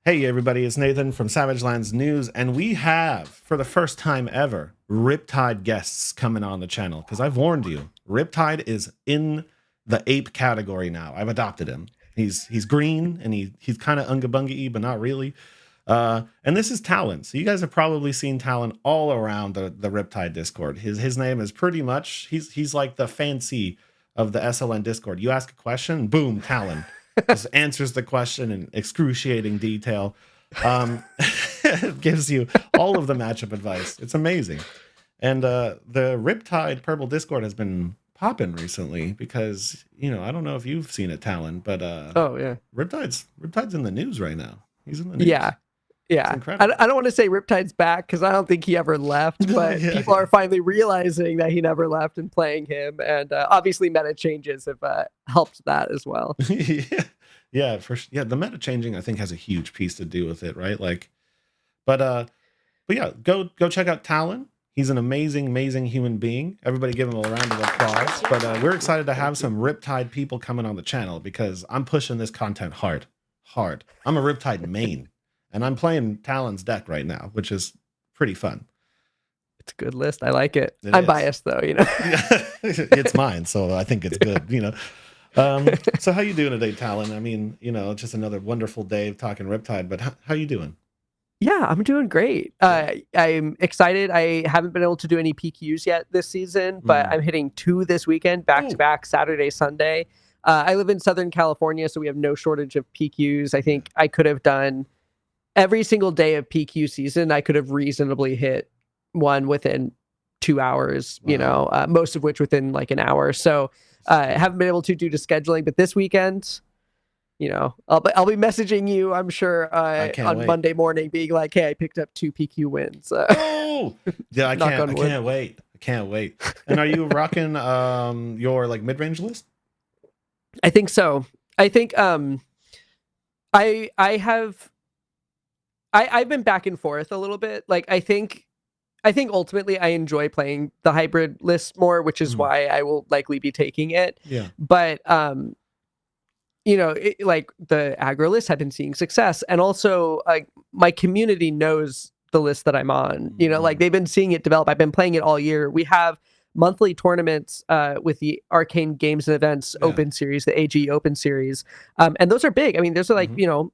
Hey everybody, it's Nathan from Savage Lands News, and we have, for the first time ever, Riptide guests coming on the channel, because I've warned you, Riptide is in the ape category now. I've adopted him. He's green, and he's kind of unga-bunga-y, but not really. And this is Talon. So you guys have probably seen Talon all around the Riptide Discord. His name is pretty much, he's like the fancy of the SLN Discord. You ask a question, boom, Talon. Just answers the question in excruciating detail. It gives you all of the matchup advice. It's amazing. And the Riptide Purple Discord has been popping recently because, I don't know if you've seen it, Talon, but Oh yeah, Riptide's in the news right now. He's in the news. yeah, It's yeah. incredible. I don't want to say Riptide's back because I don't think he ever left, but Yeah, people are finally realizing that he never left and playing him, and obviously meta changes have helped that as well. yeah. Yeah, the meta changing I think has a huge piece to do with it, right? But yeah, go check out Talon. He's an amazing human being. Everybody give him a round of applause. But we're excited to have some Riptide people coming on the channel because I'm pushing this content hard. I'm a Riptide main, and I'm playing Talon's deck right now, which is pretty fun. It's a good list. I like it. It I'm is. biased though, It's mine, so I think it's good. So how you doing today, Talon? I mean, it's just another wonderful day of talking Riptide, but how you doing? Yeah, I'm doing great. I'm excited. I haven't been able to do any PQs yet this season, but I'm hitting 2 this weekend, back to back, Saturday, Sunday. I live in Southern California, so we have no shortage of PQs. I think I could have done every single day of PQ season. I could have reasonably hit one within 2 hours, Wow. most of which within like an hour. So I haven't been able to due to scheduling, but this weekend, I'll be messaging you, I'm sure, on wait. Monday morning, being like, "Hey, I picked up 2 PQ wins." Oh, yeah, I Knock on wood. can't wait. I can't wait. And are you rocking your like mid-range list? I think so. I think I've been back and forth a little bit. Like I think ultimately I enjoy playing the hybrid list more, which is why I will likely be taking it. Yeah. But like the aggro list, I've been seeing success, and also like my community knows the list that I'm on. Like they've been seeing it develop. I've been playing it all year. We have monthly tournaments with the Arcane Games and Events Open Series, the AG Open Series, and those are big. I mean, there's like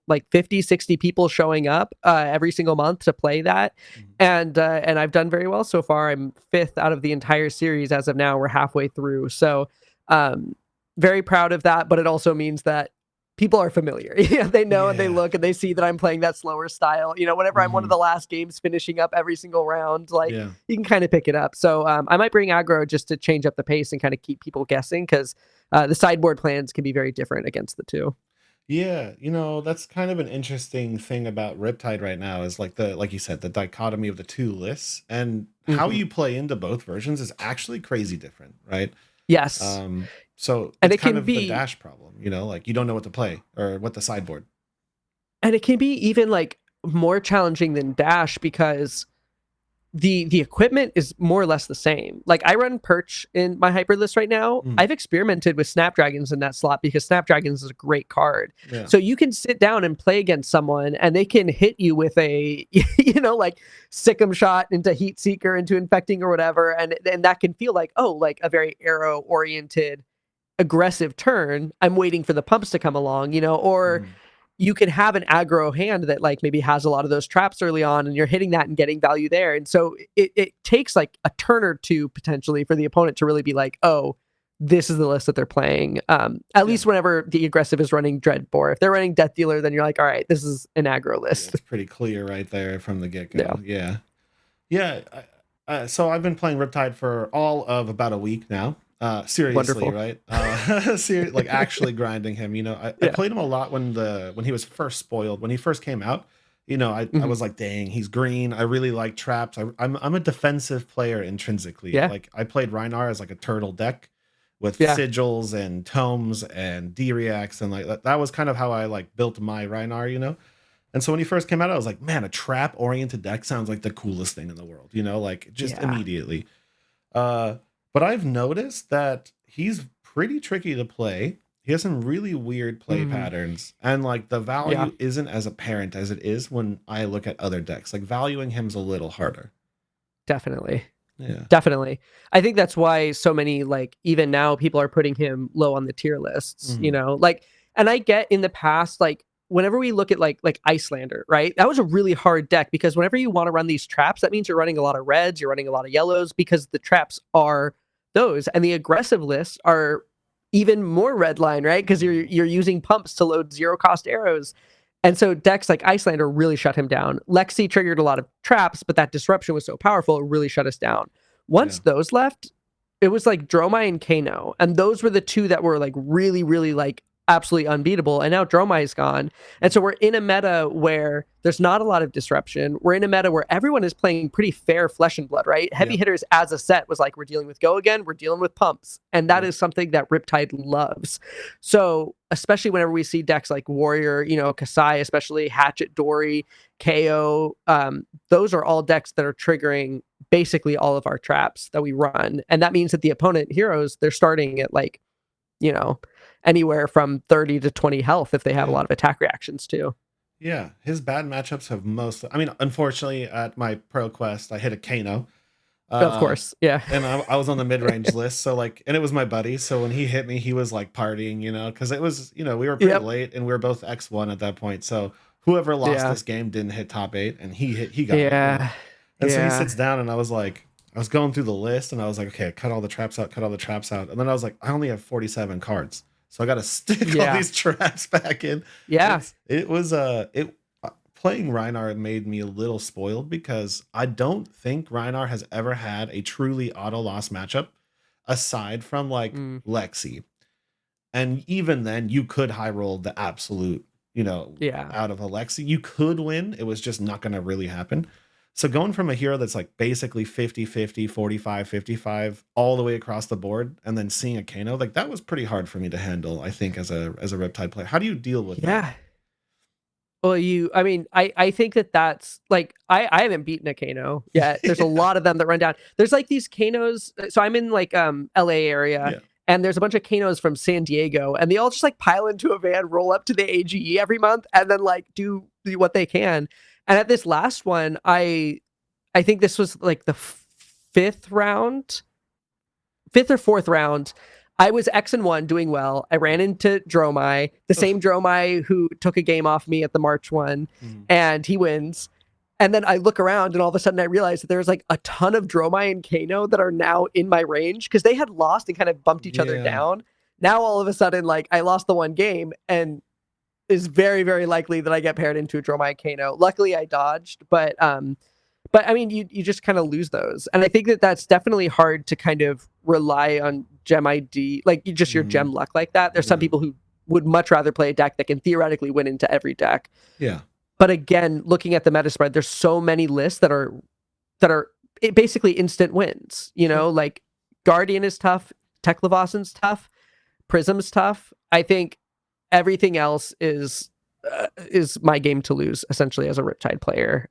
like 50, 60 people showing up every single month to play that, and I've done very well so far. I'm 5th out of the entire series as of now. We're halfway through, so very proud of that, but it also means that people are familiar. They know and they look and they see that I'm playing that slower style. Whenever I'm one of the last games finishing up every single round, like you can kind of pick it up. So I might bring aggro just to change up the pace and kind of keep people guessing, because the sideboard plans can be very different against the two. Yeah, that's kind of an interesting thing about Riptide right now is like you said, the dichotomy of the two lists and how you play into both versions is actually crazy different, right? Yes. So and it's it kind can of be the dash problem, like you don't know what to play or what the sideboard. And it can be even like more challenging than dash, because the equipment is more or less the same. Like I run Perch in my hyper list right now. I've experimented with Snapdragons in that slot because Snapdragons is a great card. So you can sit down and play against someone and they can hit you with a like Scum shot into Heat Seeker, into Infecting or whatever, and that can feel like, oh, like a very arrow oriented aggressive turn. I'm waiting for the pumps to come along, or you can have an aggro hand that like maybe has a lot of those traps early on, and you're hitting that and getting value there. And so it takes like a turn or two potentially for the opponent to really be like, oh, this is the list that they're playing. At least whenever the aggressive is running Dreadbore. If they're running Death Dealer, then you're like, all right, this is an aggro list. It's pretty clear right there from the get-go. Yeah. So I've been playing Riptide for all of about a week now. Seriously, Wonderful. right? Like actually grinding him. I played him a lot when he was first spoiled. When he first came out, I was like, dang, he's green. I really like traps. I'm a defensive player intrinsically. Yeah. Like I played Rhinar as like a turtle deck with sigils and tomes and D-reacts, and like that was kind of how I like built my Rhinar. And so when he first came out, I was like, man, a trap oriented deck sounds like the coolest thing in the world, like just immediately. But I've noticed that he's pretty tricky to play. He has some really weird play patterns, and like the value isn't as apparent as it is when I look at other decks. Like valuing him's a little harder. Definitely. Yeah. Definitely. I think that's why so many, like, even now people are putting him low on the tier lists, you know, like, and I get in the past, like, whenever we look at like Icelander, right? That was a really hard deck because whenever you want to run these traps, that means you're running a lot of reds, you're running a lot of yellows because the traps are those, and the aggressive lists are even more red line, right? Because you're using pumps to load 0-cost arrows. And so decks like Icelander really shut him down. Lexi triggered a lot of traps, but that disruption was so powerful, it really shut us down. Once those left, it was like Dromai and Kano. And those were the two that were like really, really like absolutely unbeatable. And now Dromai is gone. And so we're in a meta where there's not a lot of disruption. We're in a meta where everyone is playing pretty fair flesh and blood, right? Heavy hitters as a set was like, we're dealing with Go again, we're dealing with pumps. And that is something that Riptide loves. So especially whenever we see decks like Warrior, you know, Kasai, especially Hatchet, Dory, KO, those are all decks that are triggering basically all of our traps that we run. And that means that the opponent heroes, they're starting at like, you know, anywhere from 30 to 20 health if they have a lot of attack reactions too. Yeah, his bad matchups have mostly, I mean, unfortunately at my pro quest, I hit a Kano. Of course, yeah. And I was on the mid-range list, so like, and it was my buddy, so when he hit me, he was like partying, you know, because it was, you know, we were pretty late and we were both X1 at that point, so whoever lost this game didn't hit top 8, and he got it. You know? And so he sits down, and I was going through the list, and I was like, okay, cut all the traps out, and then I was like, I only have 47 cards. So I got to stick all these traps back in. Yeah. Playing Rhinar made me a little spoiled because I don't think Rhinar has ever had a truly auto loss matchup aside from like Lexi. And even then you could high roll the absolute, you know, out of a Lexi. You could win. It was just not going to really happen. So going from a hero that's like basically 50-50, 45-55 all the way across the board, and then seeing a Kano, like that was pretty hard for me to handle, I think, as a Riptide player. How do you deal with that? Well, I think that's like, I haven't beaten a Kano yet. There's a lot of them that run down. There's like these Kanos. So I'm in like LA area. And there's a bunch of Kanos from San Diego, and they all just like pile into a van, roll up to the AGE every month, and then like do what they can. And at this last one, I think this was like the fifth or fourth round. I was X-1 doing well. I ran into Dromai, the same Dromai who took a game off me at the March one, and he wins. And then I look around, and all of a sudden I realize that there's like a ton of Dromai and Kano that are now in my range because they had lost and kind of bumped each other down. Now all of a sudden, like I lost the one game, and is very, very likely that I get paired into a Dromai Kano. Luckily, I dodged, but I mean, you just kind of lose those, and I think that that's definitely hard to kind of rely on gem ID, like just your gem luck like that. There's some people who would much rather play a deck that can theoretically win into every deck. Yeah. But again, looking at the meta spread, there's so many lists that are basically instant wins. You know, like Guardian is tough, Teklevosen's tough, Prism's tough. I think everything else is my game to lose, essentially, as a Riptide player.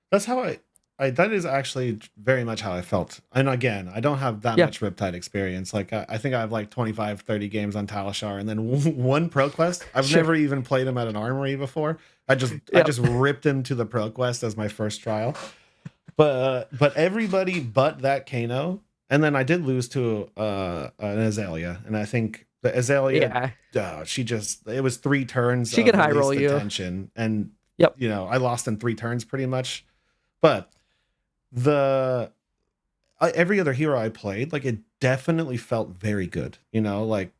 That's how that is actually very much how I felt. And again, I don't have that much Riptide experience. Like I think I have like 25, 30 games on Talishar, and then one pro quest. I've never even played him at an armory before. I just ripped him to the pro quest as my first trial. But everybody but that Kano, and then I did lose to an Azalea, and I think the Azalea, it was 3 turns. She could high roll you. Attention, and you know, I lost in 3 turns pretty much. But every other hero I played, like it definitely felt very good. You know, like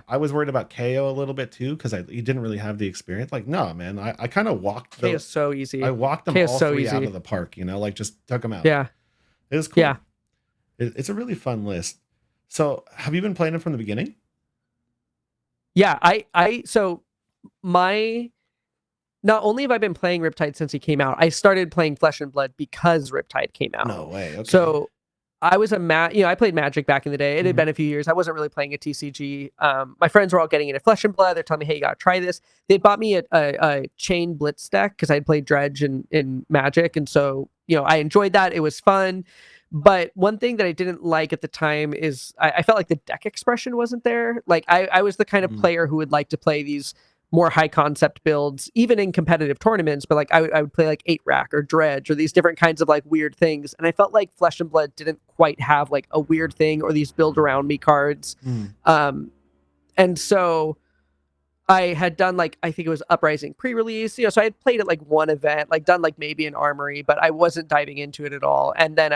I was worried about KO a little bit too because he didn't really have the experience. Like, no, man, I kind of walked. KO is so easy. I walked them all 3 out of the park. You know, like just took them out. Yeah, it was cool. Yeah, it's a really fun list. So, have you been playing it from the beginning? Yeah, not only have I been playing Riptide since he came out, I started playing Flesh and Blood because Riptide came out. No way. Okay. So I was I played Magic back in the day. It had been a few years. I wasn't really playing a TCG. My friends were all getting into Flesh and Blood. They're telling me, hey, you gotta try this. They bought me a Chain Blitz deck because I'd played Dredge in Magic. And so, you know, I enjoyed that. It was fun. But one thing that I didn't like at the time is I felt like the deck expression wasn't there. Like I was the kind of player who would like to play these more high concept builds, even in competitive tournaments. But like I would play like 8-rack or Dredge or these different kinds of like weird things. And I felt like Flesh and Blood didn't quite have like a weird thing or these build around me cards. And so I had done like, I think it was Uprising pre-release, so I had played at like one event, like done like maybe an Armory, but I wasn't diving into it at all. And then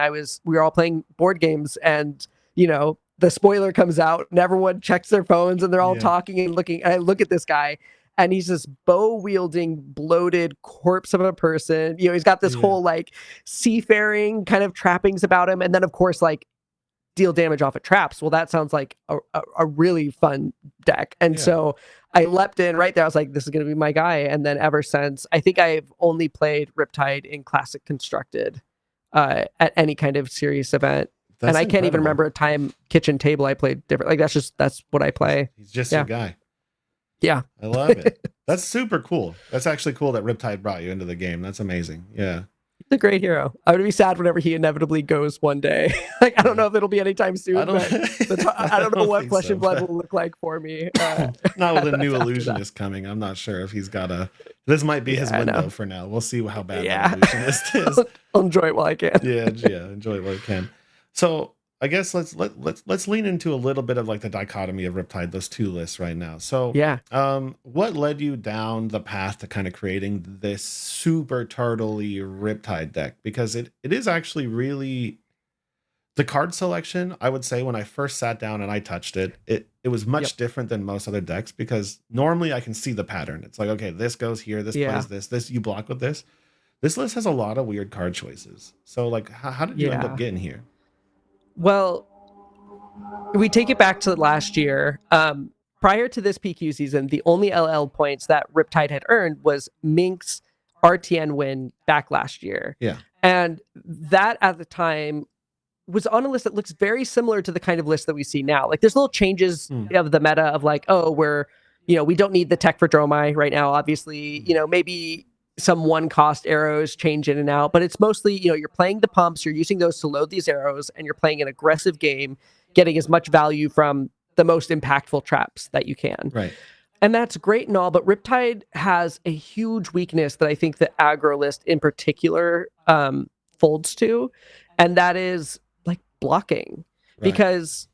we were all playing board games, and the spoiler comes out and everyone checks their phones and they're all talking and looking. And I look at this guy and he's this bow wielding, bloated corpse of a person. He's got this whole like seafaring kind of trappings about him. And then of course, like, deal damage off of traps. Well, that sounds like a really fun deck. And so I leapt in right there. I was like, this is going to be my guy. And then ever since, I think I've only played Riptide in Classic Constructed at any kind of serious event. That's I can't even remember a time kitchen table I played different. Like that's what I play. He's just your guy. Yeah. I love it. That's super cool. That's actually cool that Riptide brought you into the game. That's amazing. Yeah. He's a great hero. I would be sad whenever he inevitably goes one day. Like, I don't know if it'll be anytime soon, I don't know what Flesh and Blood will look like for me. Not with a new illusionist coming. I'm not sure if he's got this might be his window for now. We'll see how bad that illusionist is. I'll enjoy it while I can. Enjoy it while you can. So I guess let's lean into a little bit of like the dichotomy of Riptide, those two lists right now. So what led you down the path to kind of creating this super turtley Riptide deck? Because it is actually really the card selection, I would say, when I first sat down and I touched it was much different than most other decks, because normally I can see the pattern. It's like, okay, this goes here, this plays this, you block with this. This list has a lot of weird card choices. So like how did you end up getting here? Well, we take it back to last year. Prior to this PQ season, the only LL points that Riptide had earned was Mink's RTN win back last year. Yeah. And that at the time was on a list that looks very similar to the kind of list that we see now. Like there's little changes of the meta of like, we don't need the tech for Dromai right now. Obviously, maybe some one cost arrows change in and out, but it's mostly, you're playing the pumps, you're using those to load these arrows, and you're playing an aggressive game, getting as much value from the most impactful traps that you can. Right. And that's great and all, but Riptide has a huge weakness that I think the aggro list in particular folds to, and that is like blocking. Right. Because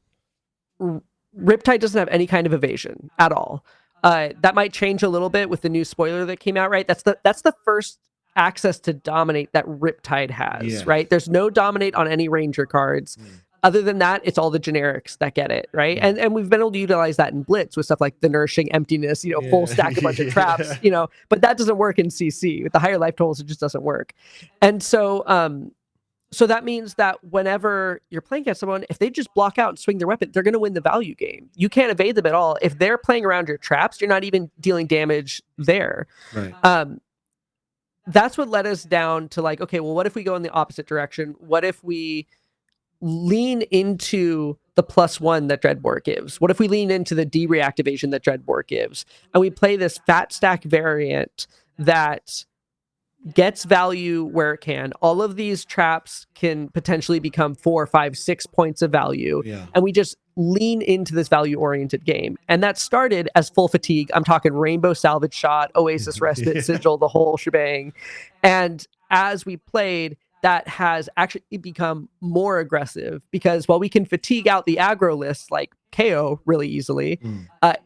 Riptide doesn't have any kind of evasion at all. That might change a little bit with the new spoiler that came out, right? That's the first access to dominate that Riptide has, right? There's no dominate on any Ranger cards. Other than that, it's all the generics that get it, right? And we've been able to utilize that in Blitz with stuff like the Nourishing Emptiness, full stack a bunch of traps, but that doesn't work in CC. With the higher life totals, it just doesn't work. And so so that means that whenever you're playing against someone, if they just block out and swing their weapon, they're going to win the value game. You can't evade them at all. If they're playing around your traps, you're not even dealing damage there. Right. That's what led us down to like, okay, well, what if we go in the opposite direction? What if we lean into the +1 that Dreadbore gives? What if we lean into the dereactivation that Dreadbore gives? And we play this fat stack variant that gets value where it can. All of these traps can potentially become 4, 5, 6 points of value. Yeah. And we just lean into this value-oriented game. And that started as full fatigue. I'm talking Rainbow Salvage Shot, Oasis Respite, Sigil, the whole shebang. And as we played, that has actually become more aggressive, because while we can fatigue out the aggro lists like KO really easily,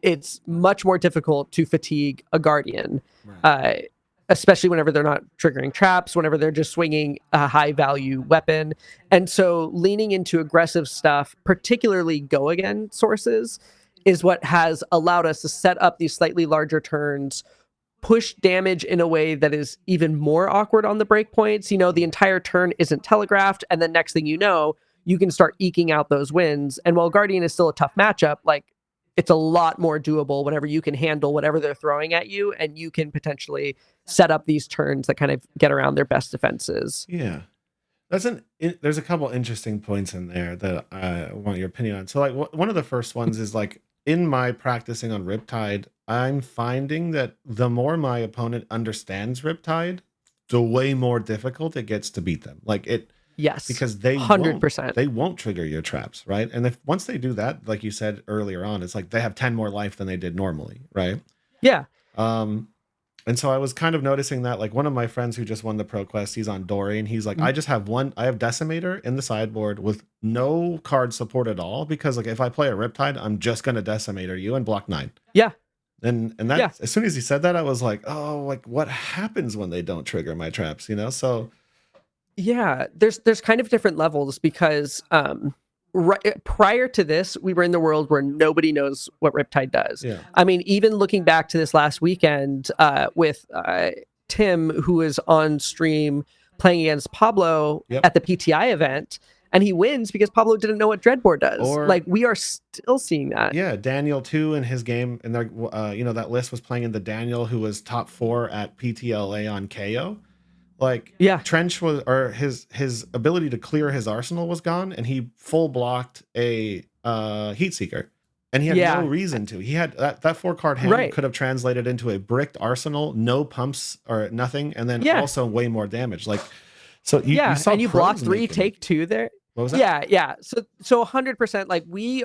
it's much more difficult to fatigue a Guardian. Right. Especially whenever they're not triggering traps, whenever they're just swinging a high value weapon. And so leaning into aggressive stuff, particularly go again sources, is what has allowed us to set up these slightly larger turns, push damage in a way that is even more awkward on the breakpoints. The entire turn isn't telegraphed, and then next thing you know, you can start eking out those wins. And while Guardian is still a tough matchup, like, it's a lot more doable whenever you can handle whatever they're throwing at you, and you can potentially set up these turns that kind of get around their best defenses. Yeah. There's a couple interesting points in there that I want your opinion on. So like one of the first ones is like, in my practicing on Riptide, I'm finding that the more my opponent understands Riptide, the way more difficult it gets to beat them. Like Yes. because they 100%. won't trigger your traps, right? And if once they do that, like you said earlier on, it's like they have 10 more life than they did normally, right? Yeah. And so I was kind of noticing that, like, one of my friends who just won the Pro Quest, he's on Dory, and he's like, I have Decimator in the sideboard with no card support at all, because like if I play a Riptide, I'm just gonna Decimator you and block 9. Yeah. And that as soon as he said that, I was like, oh, like what happens when they don't trigger my traps, you know? So yeah, there's kind of different levels because prior to this, we were in the world where nobody knows what Riptide does. yeah. I mean, even looking back to this last weekend with Tim, who was on stream playing against Pablo at the PTI event, and he wins because Pablo didn't know what Dreadbore does. Or, like, we are still seeing that. Yeah, Daniel too in his game, and you know, that list was playing in the Daniel who was top 4 at PTLA on KO. Like, Trench was, or his ability to clear his arsenal was gone, and he full blocked a Heat Seeker, and he had no reason to. He had that 4-card hand could have translated into a bricked arsenal, no pumps or nothing, and then also way more damage. Like, so you saw, and you block 3, take 2 there. What was that? Yeah. So 100%. Like, we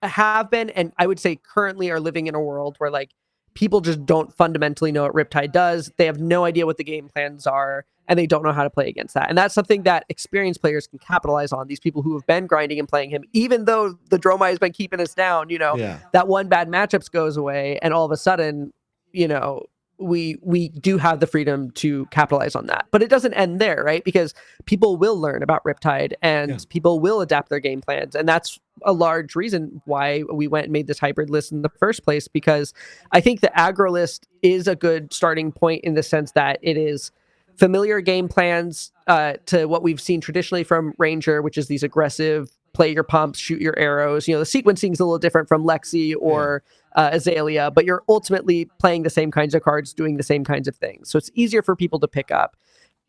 have been, and I would say currently are living in a world where like people just don't fundamentally know what Riptide does. They have no idea what the game plans are, and they don't know how to play against that. And that's something that experienced players can capitalize on. These people who have been grinding and playing him, even though the Dromai has been keeping us down, you know, that one bad matchups goes away, and all of a sudden, you know, we do have the freedom to capitalize on that. But it doesn't end there, right? Because people will learn about Riptide, and people will adapt their game plans. And that's a large reason why we went and made this hybrid list in the first place, because I think the aggro list is a good starting point in the sense that it is familiar game plans to what we've seen traditionally from Ranger, which is these aggressive play your pumps, shoot your arrows. You know, the sequencing is a little different from Lexi or Azalea, but you're ultimately playing the same kinds of cards, doing the same kinds of things. So it's easier for people to pick up.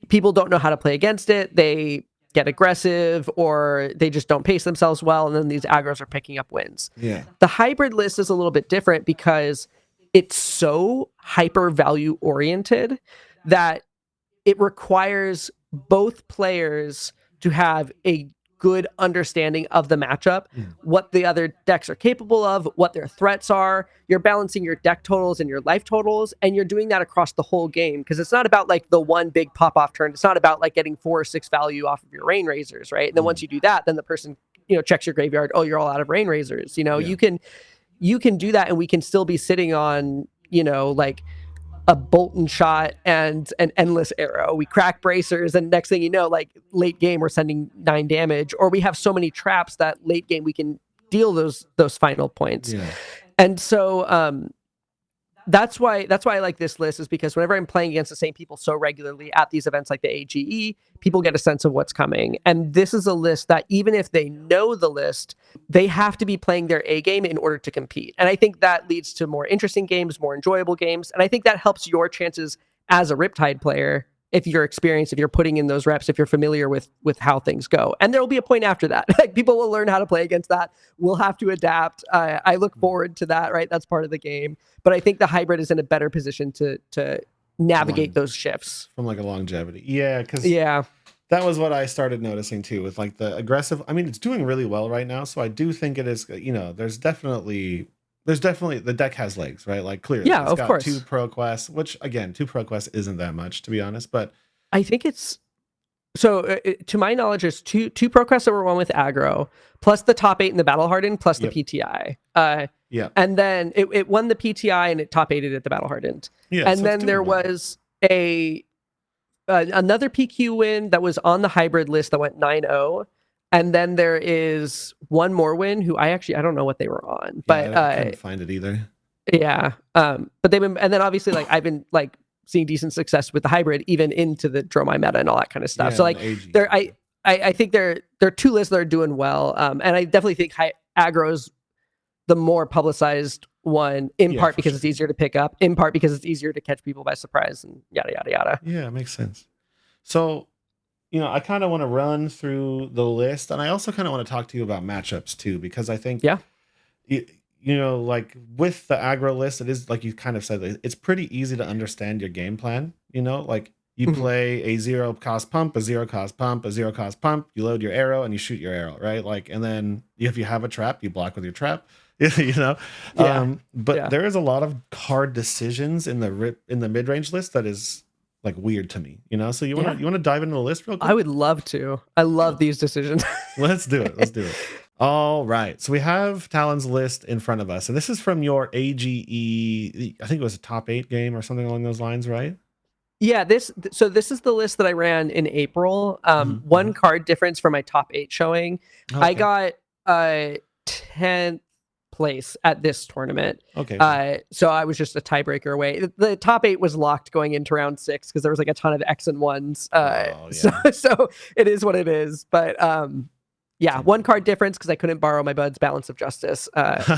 People don't know how to play against it. They get aggressive, or they just don't pace themselves well, and then these aggros are picking up wins. Yeah. The hybrid list is a little bit different because it's so hyper value oriented that it requires both players to have a good understanding of the matchup, what the other decks are capable of, what their threats are. You're balancing your deck totals and your life totals, and you're doing that across the whole game, because it's not about like the one big pop-off turn. It's not about like getting 4 or 6 value off of your Rain Razors, right? And then once you do that, then the person, you know, checks your graveyard. Oh, you're all out of Rain Razors. You know, you can do that, and we can still be sitting on, you know, like a Bolton Shot and an Endless Arrow. We crack Bracers, and next thing you know, like late game, we're sending 9 damage, or we have so many traps that late game we can deal those final points. And so that's why I like this list, is because whenever I'm playing against the same people so regularly at these events like the AGE, people get a sense of what's coming. And this is a list that even if they know the list, they have to be playing their A game in order to compete. And I think that leads to more interesting games, more enjoyable games. And I think that helps your chances as a Riptide player, if you're experienced, if you're putting in those reps, if you're familiar with how things go. And there will be a point after that. Like, people will learn how to play against that. We'll have to adapt. I look forward to that, right? That's part of the game. But I think the hybrid is in a better position to navigate those shifts. From like a longevity. Yeah, because that was what I started noticing too, with like the aggressive. I mean, it's doing really well right now. So I do think it is, you know, there's definitely the deck has legs, right? Like, clearly it's got 2 Pro Quests, which again, 2 Pro Quests isn't that much, to be honest, but I think it's so to my knowledge, there's two Pro Quests that were won with aggro, plus the top 8 in the Battle Hardened, plus the PTI. And then it won the PTI and it top 8'd at the Battle Hardened. And so then there was another PQ win that was on the hybrid list that went 9-0. And then there is one more win who I don't know what they were on, but I couldn't find it either. Yeah. But they've been, and then obviously like I've been like seeing decent success with the hybrid, even into the Dromai meta and all that kind of stuff. So like I think there are 2 lists that are doing well. And I definitely think aggro is the more publicized one, in part because it's easier to pick up, in part because it's easier to catch people by surprise, and yada, yada, yada. Yeah, it makes sense. So, you know, I kind of want to run through the list, and I also kind of want to talk to you about matchups too, because I think, you know, like with the aggro list, it is like you kind of said, it's pretty easy to understand your game plan. You know, like You play a 0-cost pump, a 0-cost pump, a 0-cost pump. You load your arrow and you shoot your arrow, right? Like, and then if you have a trap, you block with your trap. You know, but there is a lot of hard decisions in the mid range list that is like weird to me. You know, so you want to dive into the list real quick? I would love to. I love these decisions. Let's do it. Let's do it. All right. So we have Talon's list in front of us, and this is from your AGE. I think it was a top 8 game or something along those lines, right? Yeah, this is the list that I ran in April. One card difference for my top 8 showing. Okay. I got 10th place at this tournament. Okay. So I was just a tiebreaker away. The top 8 was locked going into round 6 because there was like a ton of X and ones. So it is what it is. But yeah, one card difference because I couldn't borrow my bud's Balance of Justice,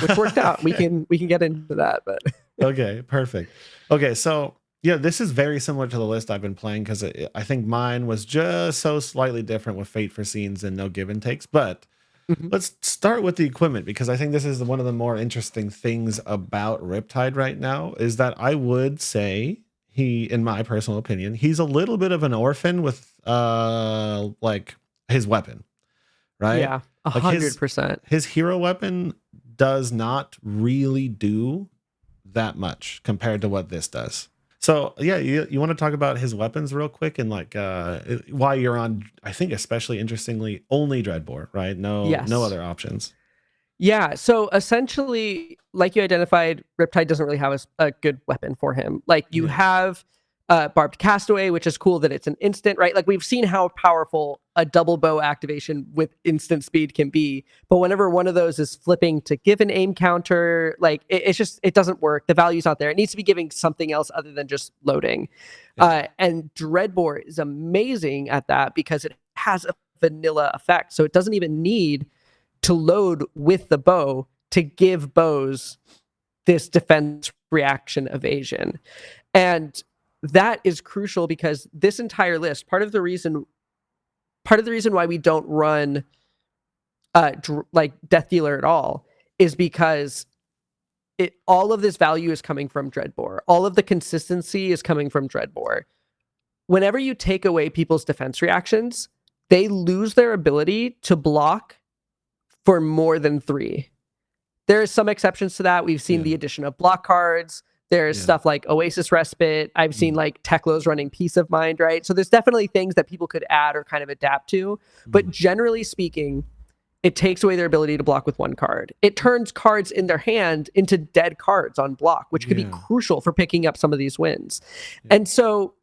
which worked out. We can get into that, but okay, perfect. Okay, so yeah, this is very similar to the list I've been playing because I think mine was just so slightly different with Fate for Scenes and no give and takes. But let's start with the equipment because I think this is one of the more interesting things about Riptide right now is that I would say in my personal opinion, he's a little bit of an orphan with like his weapon, right? Yeah, 100%. His hero weapon does not really do that much compared to what this does. So yeah, you want to talk about his weapons real quick and like why you're on, I think especially interestingly, only Dreadbore, right? No other options. Yeah, so essentially, like you identified, Riptide doesn't really have a good weapon for him. Like you have Barbed Castaway, which is cool that it's an instant, right? Like we've seen how powerful a double bow activation with instant speed can be, but whenever one of those is flipping to give an aim counter, like it doesn't work. The value's not there. It needs to be giving something else other than just loading. And Dreadbore is amazing at that because it has a vanilla effect, so it doesn't even need to load with the bow to give bows this defense reaction evasion. And that is crucial because this entire list, part of the reason why we don't run like Death Dealer at all is because all of this value is coming from Dreadbore. All of the consistency is coming from Dreadbore. Whenever you take away people's defense reactions, they lose their ability to block for more than 3. There are some exceptions to that. We've seen the addition of block cards. There's stuff like Oasis Respite. I've seen like Teklo's running Peace of Mind, right? So there's definitely things that people could add or kind of adapt to. But generally speaking, it takes away their ability to block with one card. It turns cards in their hand into dead cards on block, which could be crucial for picking up some of these wins. And so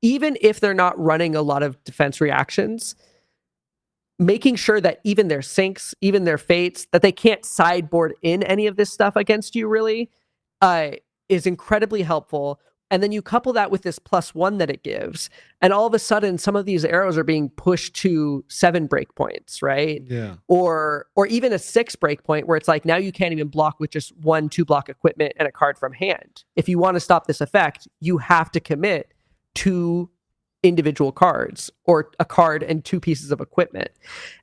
even if they're not running a lot of defense reactions, making sure that even their syncs, even their fates, that they can't sideboard in any of this stuff against you really, is incredibly helpful. And then you couple that with this +1 that it gives, and all of a sudden some of these arrows are being pushed to 7 breakpoints, right? Yeah. Or even a 6 breakpoint where it's like now you can't even block with just 1 2-block equipment and a card from hand. If you want to stop this effect, you have to commit 2 individual cards or a card and 2 pieces of equipment.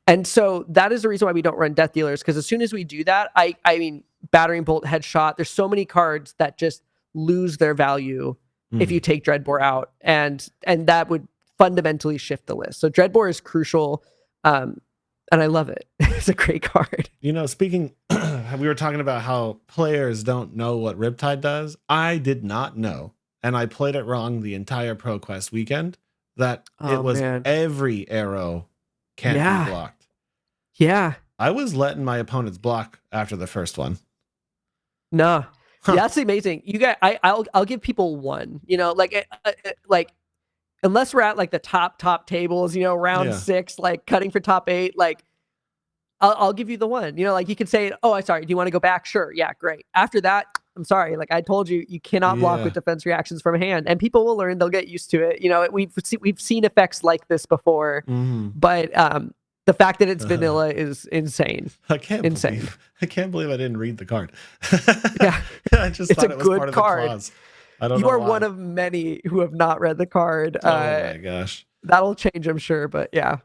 And so that is the reason why we don't run Death Dealers, because as soon as we do that, I mean, Battering, Bolt, Headshot, there's so many cards that just lose their value if you take Dreadbore out, and that would fundamentally shift the list. So Dreadbore is crucial, and I love it. It's a great card. You know, speaking, we were talking about how players don't know what Riptide does. I did not know, and I played it wrong the entire ProQuest weekend, that it was every arrow can't be blocked. Yeah. I was letting my opponents block after the first one. No. Yeah, that's amazing. You guys, I'll give people 1. You know, like unless we're at like the top tables, you know, round 6, like cutting for top 8, like I'll give you the 1. You know, like you can say, "Oh, I'm sorry. Do you want to go back?" Sure. Yeah, great. After that, I'm sorry. Like I told you, you cannot block with defense reactions from hand, and people will learn. They'll get used to it. You know, we've seen effects like this before, but the fact that it's vanilla is insane. I can't believe I didn't read the card. Yeah, I just thought it was part of the clause. I don't know. You are why. one of many who have not read the card. Oh my gosh, that'll change, I'm sure. But yeah,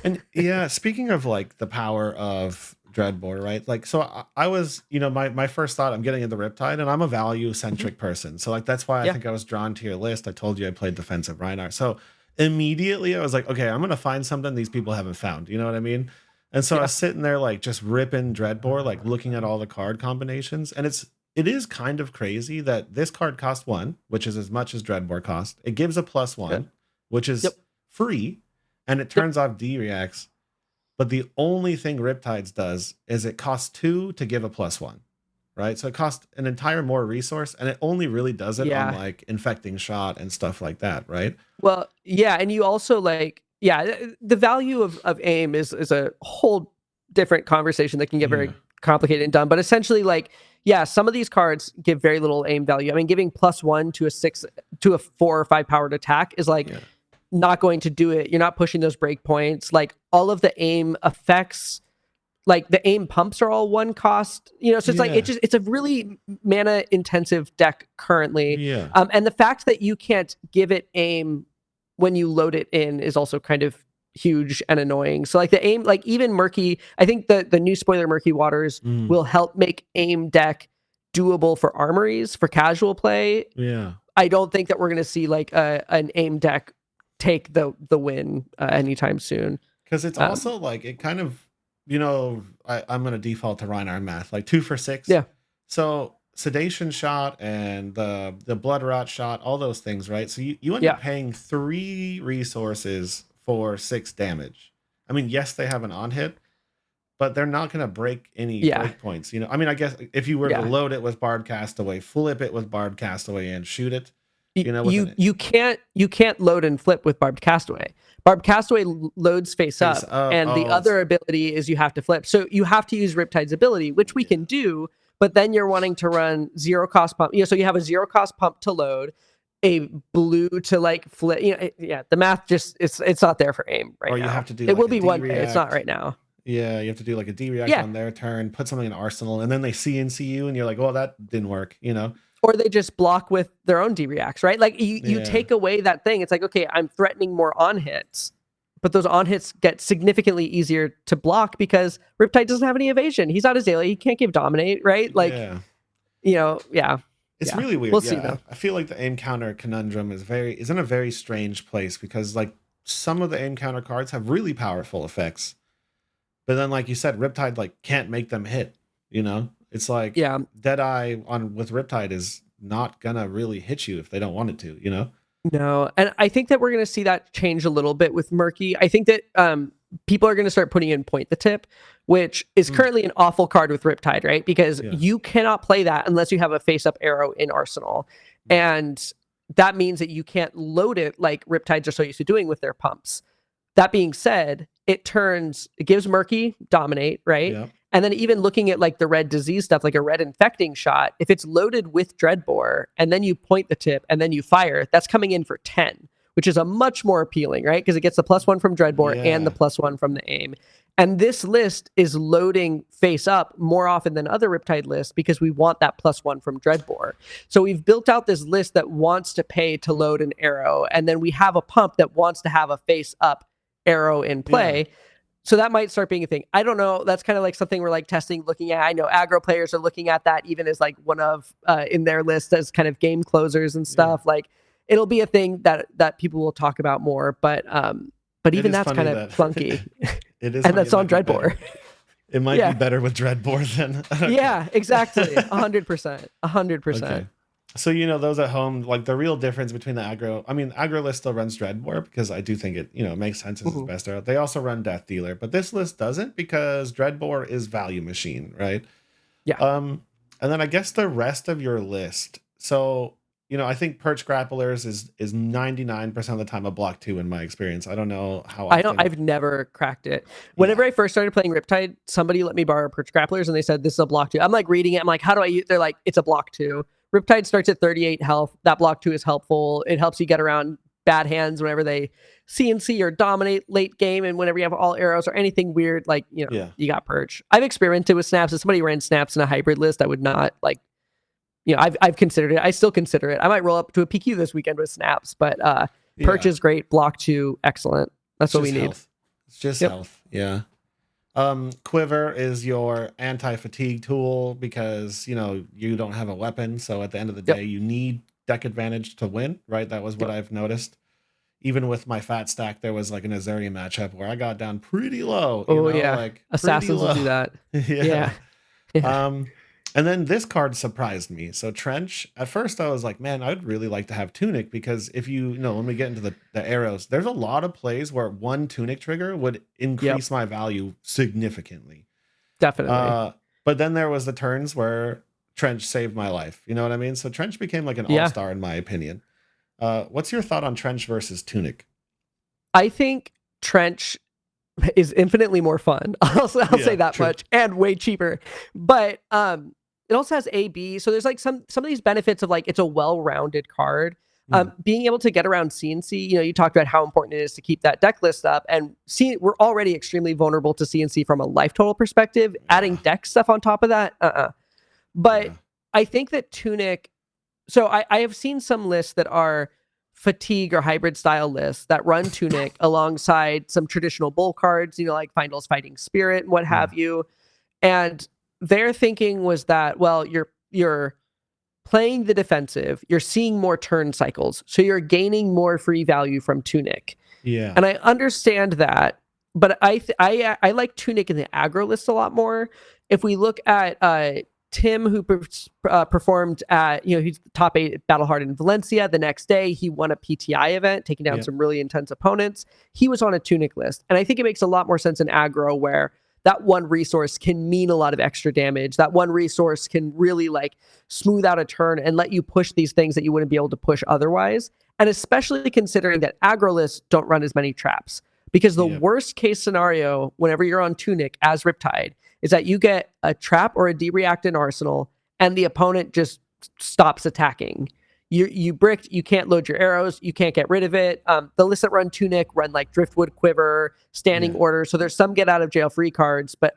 and yeah. Speaking of like the power of Dreadbore, right? Like, so I was, my first thought, I'm getting into Riptide, and I'm a value centric person. So like, that's why I think I was drawn to your list. I told you I played defensive Reinhardt. So immediately I was like, okay, I'm going to find something these people haven't found. You know what I mean? And so I was sitting there like just ripping Dreadbore, like looking at all the card combinations. And it is kind of crazy that this card costs 1, which is as much as Dreadbore cost. It gives a +1, which is free, and it turns off D reacts. But the only thing Riptides does is it costs 2 to give a +1, right? So it costs an entire more resource, and it only really does it on like Infecting Shot and stuff like that, right? Well, yeah, and you also like, the value of aim is a whole different conversation that can get very complicated and dumb. But essentially, like, some of these cards give very little aim value. I mean, giving +1 to a 6 to a 4 or 5 powered attack is like not going to do it. You're not pushing those breakpoints. Like all of the aim effects, like the aim pumps are all 1 cost. So it's like it's a really mana intensive deck currently. Yeah. And the fact that you can't give it aim when you load it in is also kind of huge and annoying. So like the aim, like even Murky, I think the new spoiler Murky Waters will help make aim deck doable for armories for casual play. Yeah. I don't think that we're going to see like an aim deck take the win anytime soon. Because it's also like, it kind of, I'm going to default to Reinhardt math, like 2 for 6. Yeah. So Sedation Shot and the Blood Rot Shot, all those things, right? So you end up paying 3 resources for 6 damage. I mean, yes, they have an on hit, but they're not going to break any break points. I mean, I guess if you were to load it with Bard Castaway, flip it with Bard Castaway, and shoot it, you can't load and flip with Barbed Castaway. Barbed Castaway loads face up, and the other ability is you have to flip. So you have to use Riptide's ability, which we can do, but then you're wanting to run 0 cost pump. So you have a 0 cost pump to load, a blue to like flip. The math just it's not there for aim right now. Or you have to do. It will be one day. It's not right now. Yeah, you have to do like a D react on their turn, put something in arsenal, and then they CNC you, and you're like, well, that didn't work, Or they just block with their own D reacts, right? Like you take away that thing. It's like, okay, I'm threatening more on hits, but those on hits get significantly easier to block because Riptide doesn't have any evasion. He's not Azalea. He can't give dominate, right? Like, It's really weird. We'll see though. I feel like the aim counter conundrum is in a very strange place because like some of the aim counter cards have really powerful effects, but then like you said, Riptide like can't make them hit. It's like Deadeye with Riptide is not gonna really hit you if they don't want it to. No, and I think that we're gonna see that change a little bit with Murky. I think that people are gonna start putting in Point the Tip, which is currently an awful card with Riptide, right? Because you cannot play that unless you have a face-up arrow in Arsenal, and that means that you can't load it like Riptides are so used to doing with their pumps. That being said, it gives Murky dominate, right? Yeah. And then even looking at like the red disease stuff, like a red infecting shot, if it's loaded with Dreadbore and then you point the tip and then you fire, that's coming in for 10, which is a much more appealing, right? Because it gets the +1 from Dreadbore and the +1 from the aim. And this list is loading face up more often than other Riptide lists because we want that +1 from Dreadbore. So we've built out this list that wants to pay to load an arrow. And then we have a pump that wants to have a face up arrow in play. Yeah. So that might start being a thing. I don't know. That's kind of like something we're like testing, looking at. I know aggro players are looking at that even as like one of in their list as kind of game closers and stuff. Yeah. Like it'll be a thing that people will talk about more. But even that's kind of funky. It is, and that's on Dreadbore. It might be better with Dreadbore than. Okay. Yeah, exactly. 100%. 100%. Okay. So, those at home, like the real difference between the aggro list still runs Dreadbore because I do think it, makes sense as its best arrow. They also run Death Dealer, but this list doesn't because Dreadbore is value machine, right? Yeah. And then I guess the rest of your list. So, I think Perch Grapplers is 99% of the time a block 2 in my experience. I don't know how often. I've never cracked it. Whenever I first started playing Riptide, somebody let me borrow Perch Grapplers and they said this is a block 2. I'm like reading it. I'm like, how do I use? They're like, it's a block 2. Riptide starts at 38 health. That block 2 is helpful. It helps you get around bad hands whenever they CNC or dominate late game, and whenever you have all arrows or anything weird, like you got Perch. I've experimented with snaps. If somebody ran snaps in a hybrid list, I would not like. I've considered it. I still consider it. I might roll up to a PQ this weekend with snaps, but Perch is great. Block 2, excellent. That's what we need. Health. It's just health. Yeah. Quiver is your anti-fatigue tool because you don't have a weapon, so at the end of the day, Yep. you need deck advantage to win, right? That was what Yep. I've noticed. Even with my fat stack, there was like an Azuri matchup where I got down pretty low, Oh yeah, like pretty assassins will low. do that. Yeah. Yeah. Yeah. And then this card surprised me. So Trench, at first I was like, man, I'd really like to have Tunic because if when we get into the arrows, there's a lot of plays where one Tunic trigger would increase my value significantly. Definitely. But then there was the turns where Trench saved my life. You know what I mean? So Trench became like an Yeah. all-star in my opinion. What's your thought on Trench versus Tunic? I think Trench is infinitely more fun. I'll say that true. much, and way cheaper. But it also has AB, so there's like some of these benefits of like it's a well-rounded card. Being able to get around CNC, you talked about how important it is to keep that deck list up, and we're already extremely vulnerable to CNC from a life total perspective. Adding deck stuff on top of that, But I think that Tunic. So I have seen some lists that are fatigue or hybrid style lists that run Tunic alongside some traditional bull cards, like Findle's Fighting Spirit and what have you. And their thinking was that, well, you're playing the defensive, you're seeing more turn cycles, so you're gaining more free value from Tunic. Yeah. And I understand that, but I like Tunic in the aggro list a lot more. If we look at Tim, who performed at, he's the top 8 Battle Hard in Valencia. The next day, he won a PTI event, taking down some really intense opponents. He was on a Tunic list. And I think it makes a lot more sense in aggro, where that one resource can mean a lot of extra damage. That one resource can really like smooth out a turn and let you push these things that you wouldn't be able to push otherwise. And especially considering that aggro lists don't run as many traps. Because the worst case scenario, whenever you're on Tunic as Riptide, is that you get a trap or a D-React in Arsenal, and the opponent just stops attacking. You bricked, you can't load your arrows, you can't get rid of it. The lists that run Tunic run like Driftwood Quiver, Standing Order, so there's some get out of jail free cards, but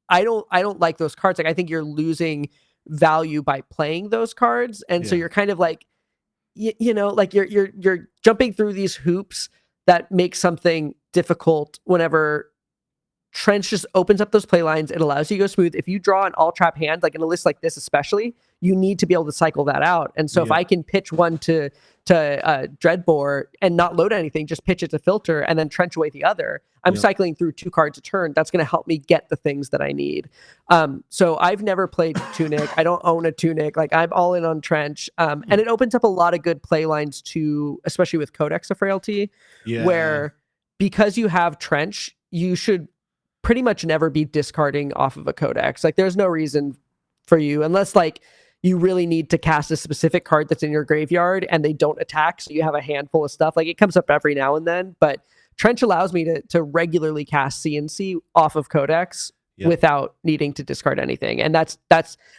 I don't like those cards. Like I think you're losing value by playing those cards, and so you're kind of like, like you're jumping through these hoops that make something difficult whenever Trench just opens up those play lines. It allows you to go smooth. If you draw an all trap hand, like in a list like this especially, you need to be able to cycle that out. And so if I can pitch one to Dreadbore and not load anything, just pitch it to filter and then trench away the other, I'm cycling through 2 cards a turn. That's going to help me get the things that I need. So I've never played Tunic. I don't own a Tunic. Like I'm all in on Trench. And it opens up a lot of good play lines too, especially with Codex of Frailty, where because you have Trench, you should pretty much never be discarding off of a Codex. Like there's no reason for you, unless like you really need to cast a specific card that's in your graveyard and they don't attack, so you have a handful of stuff. Like it comes up every now and then, but Trench allows me to regularly cast CNC off of Codex without needing to discard anything. And that's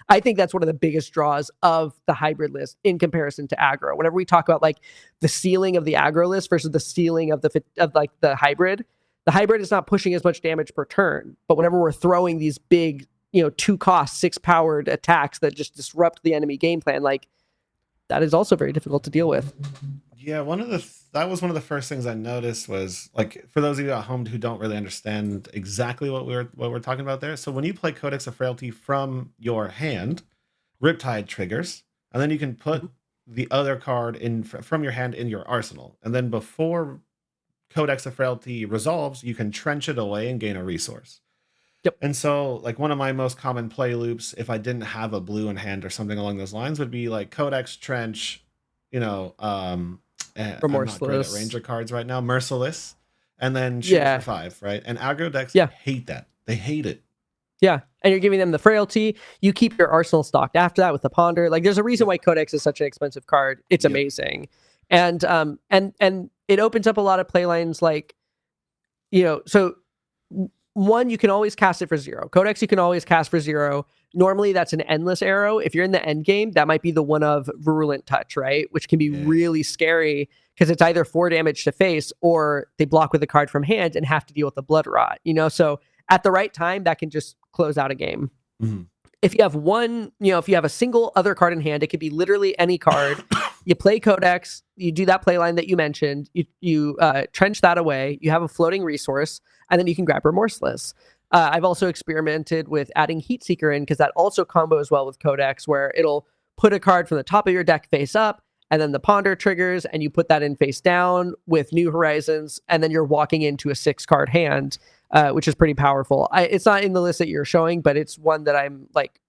I think that's one of the biggest draws of the hybrid list in comparison to aggro. Whenever we talk about like the ceiling of the aggro list versus the ceiling of the hybrid, the hybrid is not pushing as much damage per turn, but whenever we're throwing these big, 2 cost, 6 powered attacks that just disrupt the enemy game plan, like that is also very difficult to deal with. Yeah, that was one of the first things I noticed was like, for those of you at home who don't really understand exactly what we're talking about there. So when you play Codex of Frailty from your hand, Riptide triggers, and then you can put the other card from your hand in your arsenal, and then before Codex of Frailty resolves, you can trench it away and gain a resource. Yep. And so, like, one of my most common play loops, if I didn't have a blue in hand or something along those lines, would be like Codex, Trench, I'm not great at Ranger cards right now, Merciless, and then shoot for 5, right? And aggro decks hate that. They hate it. Yeah, and you're giving them the Frailty. You keep your arsenal stocked after that with the Ponder. Like, there's a reason why Codex is such an expensive card. It's amazing. And it opens up a lot of play lines, like, so one, you can always cast it for 0. Codex, you can always cast for 0. Normally, that's an endless arrow. If you're in the end game, that might be the one of Virulent Touch, right? Which can be really scary because it's either 4 damage to face or they block with a card from hand and have to deal with the Blood Rot, So at the right time, that can just close out a game. Mm-hmm. If you have if you have a single other card in hand, it could be literally any card. You play Codex, you do that play line that you mentioned, you trench that away, you have a floating resource, and then you can grab Remorseless. I've also experimented with adding Heat Seeker in because that also combos well with Codex, where it'll put a card from the top of your deck face up, and then the Ponder triggers, and you put that in face down with New Horizons, and then you're walking into a 6-card hand, which is pretty powerful. It's not in the list that you're showing, but it's one that I'm like,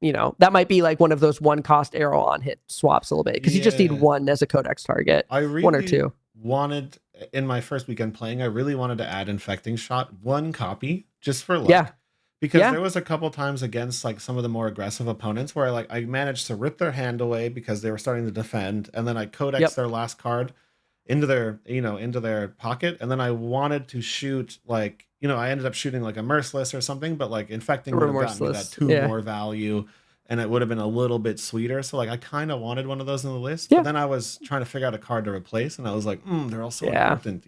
that might be like one of those 1-cost arrow on hit swaps a little bit, because you just need one as a Codex target. I really one or two. wanted, in my first weekend playing, I really wanted to add Infecting Shot, 1 copy, just for luck. Yeah. Because there was a couple times against like some of the more aggressive opponents where I managed to rip their hand away because they were starting to defend, and then I Codex their last card into their pocket, and then I wanted to shoot I ended up shooting like a Merciless or something, but like Infecting would have gotten me that 2 more value, and it would have been a little bit sweeter. So like I kind of wanted one of those in the list, but then I was trying to figure out a card to replace, and I was like, they're all so important,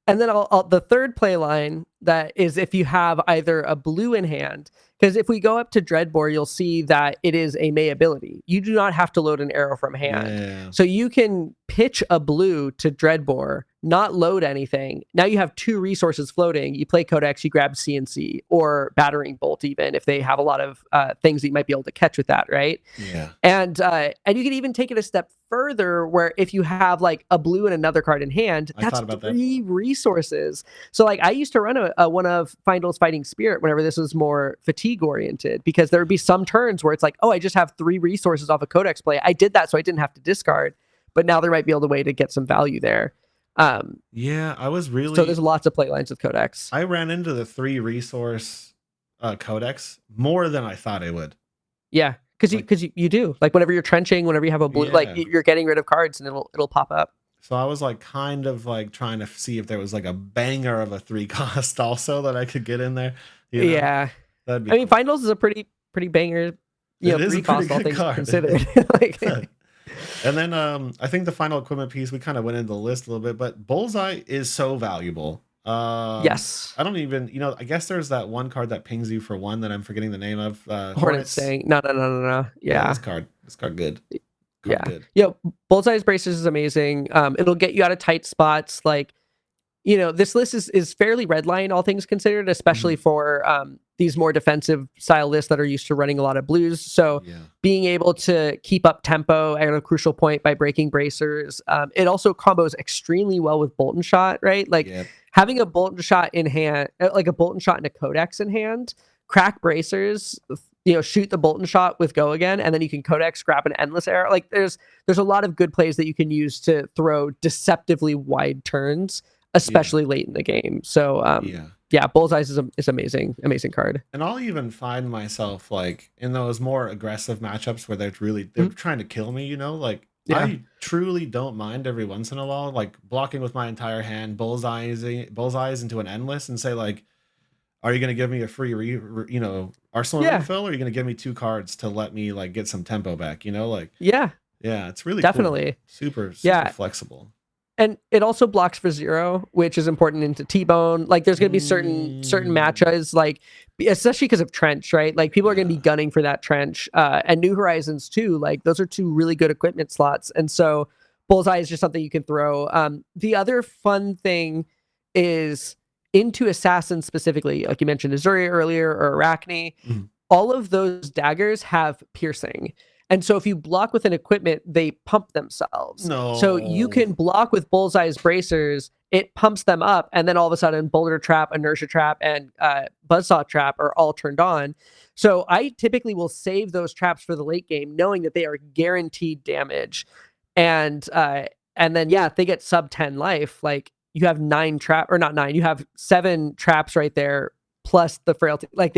And then the third play line that is if you have either a blue in hand, because if we go up to Dreadbore, you'll see that it is a May ability. You do not have to load an arrow from hand. So you can pitch a blue to Dreadbore, not load anything. Now you have 2 resources floating. You play Codex, you grab CNC or Battering Bolt, even if they have a lot of things that you might be able to catch with that, right? Yeah. And you can even take it a step further, where if you have like a blue and another card in hand, that's 3 resources. So like I used to run one of Findle's Fighting Spirit whenever this was more fatigue oriented, because there would be some turns where it's like, oh, I just have 3 resources off a Codex play. I did that so I didn't have to discard, but now there might be a way to get some value there. I was really, so there's lots of play lines with Codex. I ran into the 3 resource Codex more than I thought I would. Yeah, because you do, like whenever you're trenching, whenever you have a blue, like you're getting rid of cards and it'll pop up. So I was like kind of like trying to see if there was like a banger of a 3 cost also that I could get in there. Yeah, that'd be I mean, Finals is a pretty banger. It is 3 a cost, pretty all good things card. considered. And then I think the final equipment piece, we kind of went into the list a little bit, but Bullseye is so valuable. Yes. I don't even, I guess there's that one card that pings you for 1 that I'm forgetting the name of. Hornet Sting. No. Yeah. This card good. Good. Bullseye Bracers is amazing. It'll get you out of tight spots. Like, this list is fairly redline, all things considered, especially for these more defensive style lists that are used to running a lot of blues. So being able to keep up tempo at a crucial point by breaking bracers. It also combos extremely well with Bolt and Shot, right? Like having a Bolt and Shot in hand, like a Bolt and Shot and a Codex in hand, crack bracers, shoot the Bolt and Shot with Go again, and then you can Codex, grab an endless arrow. Like there's a lot of good plays that you can use to throw deceptively wide turns, especially late in the game. So Bullseye is amazing card. And I'll even find myself like in those more aggressive matchups where they're trying to kill me, I truly don't mind every once in a while, like blocking with my entire hand, bullseyes into an endless, and say like, are you going to give me a free arsenal refill, or are you going to give me 2 cards to let me like get some tempo back? It's really definitely cool. Super flexible. And it also blocks for 0, which is important into T-Bone. Like there's going to be certain matchups, like especially because of Trench, right? Like people are going to be gunning for that Trench, and New Horizons too. Like those are 2 really good equipment slots, and so Bullseye is just something you can throw. The other fun thing is into Assassin specifically, like you mentioned Azuri earlier or Arachne. All of those daggers have piercing. And so if you block with an equipment, they pump themselves. No. So you can block with Bullseye's Bracers, it pumps them up, and then all of a sudden Boulder Trap, Inertia Trap, and Buzzsaw Trap are all turned on. So I typically will save those traps for the late game, knowing that they are guaranteed damage. And then if they get sub 10 life, like you have 9 trap, or not 9, you have 7 traps right there, plus the frailty. Like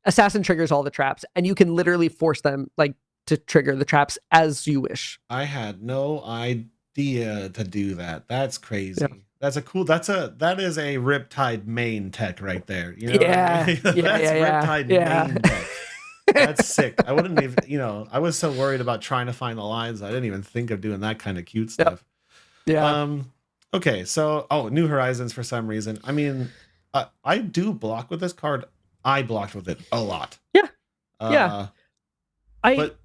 Assassin triggers all the traps, and you can literally force them like to trigger the traps as you wish. I had no idea to do that. That's crazy. That is a Riptide main tech right there. Riptide main tech. That's sick. I wouldn't even, I was so worried about trying to find the lines. I didn't even think of doing that kind of cute stuff. Okay, so New Horizons for some reason. I mean, I do block with this card. I blocked with it a lot. But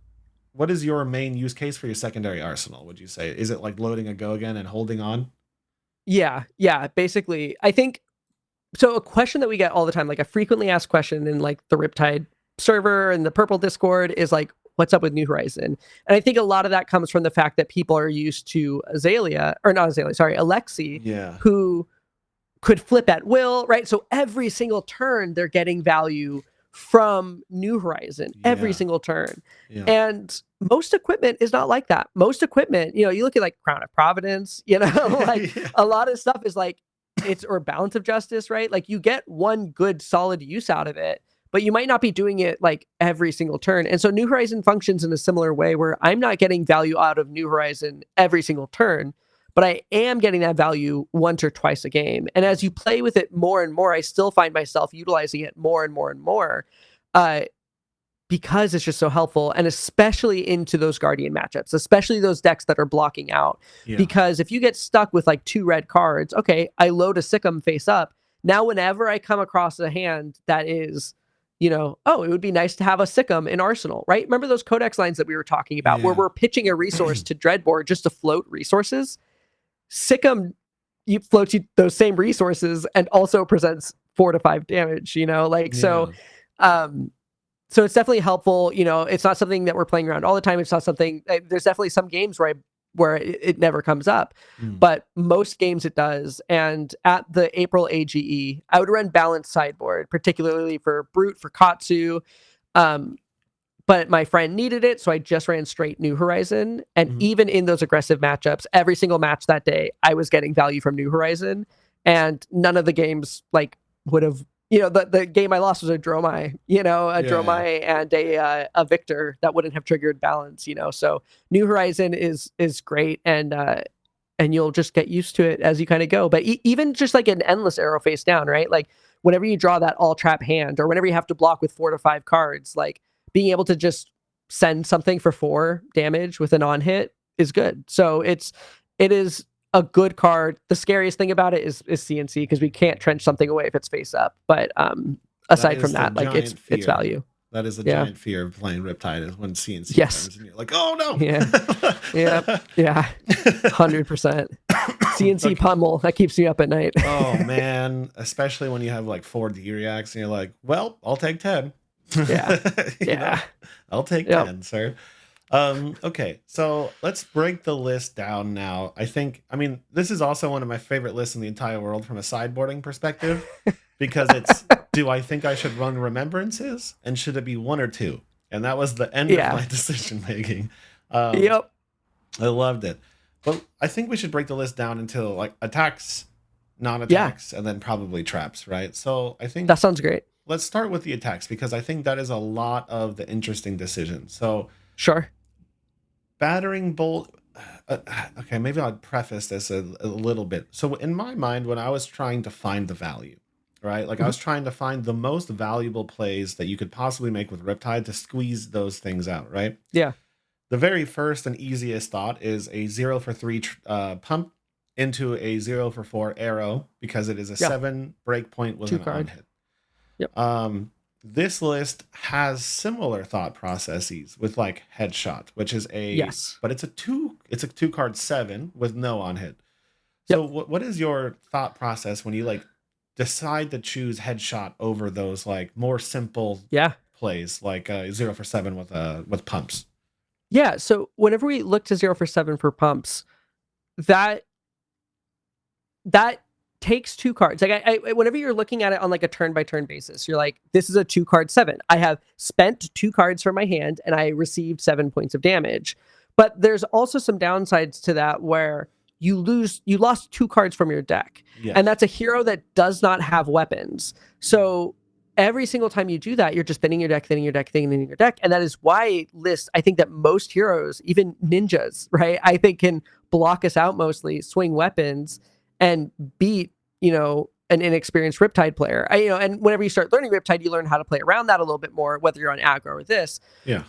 what is your main use case for your secondary arsenal, would you say? Is it like loading a Go again and holding on? Yeah, basically. I think So a question that we get all the time, like a frequently asked question in like the Riptide server and the Purple Discord is like, what's up with New Horizon? And I think a lot of that comes from the fact that people are used to Alexi, Yeah. who could flip at will, right? So every single turn they're getting value from New Horizon, every single turn. Yeah. And most equipment is not like that. Most equipment, you look at like Crown of Providence, like a lot of stuff is like, or Balance of Justice, right? Like you get one good solid use out of it, but you might not be doing it like every single turn. And so New Horizon functions in a similar way where I'm not getting value out of New Horizon every single turn, but I am getting that value once or twice a game. And as you play with it more and more, I still find myself utilizing it more and more and more, because it's just so helpful, and especially into those Guardian matchups, especially those decks that are blocking out. Yeah. Because if you get stuck with like 2 red cards, okay, I load a Scum face up. Now, whenever I come across a hand that is, it would be nice to have a Scum in Arsenal, right? Remember those Codex lines that we were talking about where we're pitching a resource to Dreadbore just to float resources? Scum floats you those same resources and also presents 4 to 5 damage, so it's definitely helpful. It's not something that we're playing around all the time. It's not something, there's definitely some games where it never comes up, but most games it does. And at the April AGE, I would run balanced sideboard, particularly for Brute, for Katsu. But my friend needed it, so I just ran straight New Horizon. And even in those aggressive matchups, every single match that day, I was getting value from New Horizon. And none of the games would have, the game I lost was a Dromai, Dromai and a Victor that wouldn't have triggered balance, So New Horizon is great, and you'll just get used to it as you kind of go. But even just like an endless arrow face down, right? Like whenever you draw that all trap hand, or whenever you have to block with 4 to 5 cards, like being able to just send something for 4 damage with an on hit is good. So it is a good card. The scariest thing about it is CNC, because we can't trench something away if it's face up. But aside from that, like it's value. That is a giant fear of playing Riptide, is when CNC comes and you're like, oh no. Yeah. 100%. CNC pummel, that keeps me up at night. Oh man. Especially when you have like 4 D-reacts and you're like, well, I'll take 10. Yeah. I'll take 10, sir. Okay, so let's break the list down now. This is also one of my favorite lists in the entire world from a sideboarding perspective, because it's, do I think I should run Remembrances, and should it be 1 or 2? And that was the end of my decision making. I loved it. But I think we should break the list down into like attacks, non-attacks, and then probably traps, right? So I think that sounds great. Let's start with the attacks, because I think that is a lot of the interesting decisions. So sure. Battering bolt. Okay, maybe I'd preface this a little bit. So in my mind, when I was trying to find the value, right? Like I was trying to find the most valuable plays that you could possibly make with Riptide to squeeze those things out, right? Yeah. The very first and easiest thought is a 0 for 3 pump into a 0 for 4 arrow, because it is a 7 breakpoint with 2 an card. on hit. Yep. This list has similar thought processes with like Headshot, which is but it's a 2 card 7 with no on hit. So what is your thought process when you like decide to choose Headshot over those like more simple plays like 0 for 7 with pumps? Yeah, so whenever we look to 0 for 7 for pumps, that takes 2 cards. Like whenever you're looking at it on like a turn by turn basis, you're like, this is a 2 card 7. I have spent 2 cards from my hand and I received 7 points of damage. But there's also some downsides to that where you lost 2 cards from your deck. Yes. And that's a hero that does not have weapons. So every single time you do that, you're just thinning your deck. And that is why I think that most heroes, even ninjas, right, I think can block us out mostly, swing weapons, and beat, an inexperienced Riptide player. And whenever you start learning Riptide, you learn how to play around that a little bit more, whether you're on aggro or this. Yeah.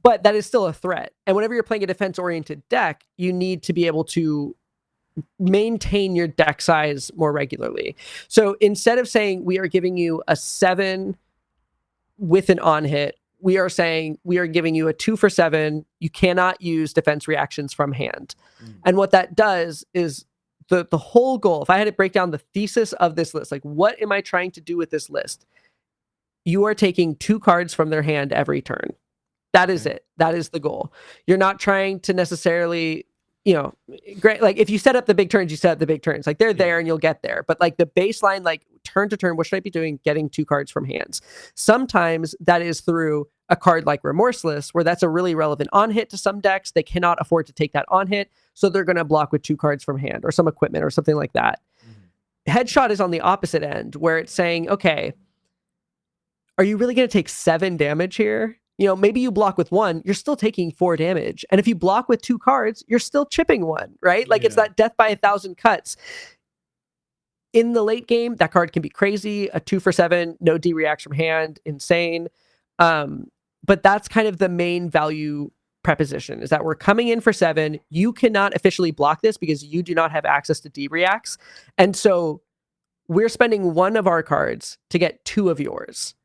But that is still a threat. And whenever you're playing a defense-oriented deck, you need to be able to maintain your deck size more regularly. So instead of saying we are giving you a 7 with an on hit, we are saying we are giving you a 2 for 7. You cannot use defense reactions from hand. And what that does is the whole goal, if I had to break down the thesis of this list, like what am I trying to do with this list? You are taking 2 cards from their hand every turn. That is it. That is the goal. You're not trying to necessarily, great. Like if you set up the big turns, you set up the big turns. Like they're there and you'll get there. But like the baseline, like turn to turn, what should I be doing? Getting 2 cards from hands. Sometimes that is through a card like Remorseless, where that's a really relevant on hit to some decks. They cannot afford to take that on hit, so they're going to block with 2 cards from hand or some equipment or something like that. Headshot is on the opposite end, where it's saying, okay, are you really going to take 7 damage here? Maybe you block with 1, you're still taking 4 damage. And if you block with 2 cards, you're still chipping 1, right? Like it's that death by 1,000 cuts. In the late game, that card can be crazy. A 2 for 7, no D reacts from hand, insane. But that's kind of the main value preposition, is that we're coming in for 7. You cannot officially block this because you do not have access to D reacts. And so we're spending 1 of our cards to get 2 of yours.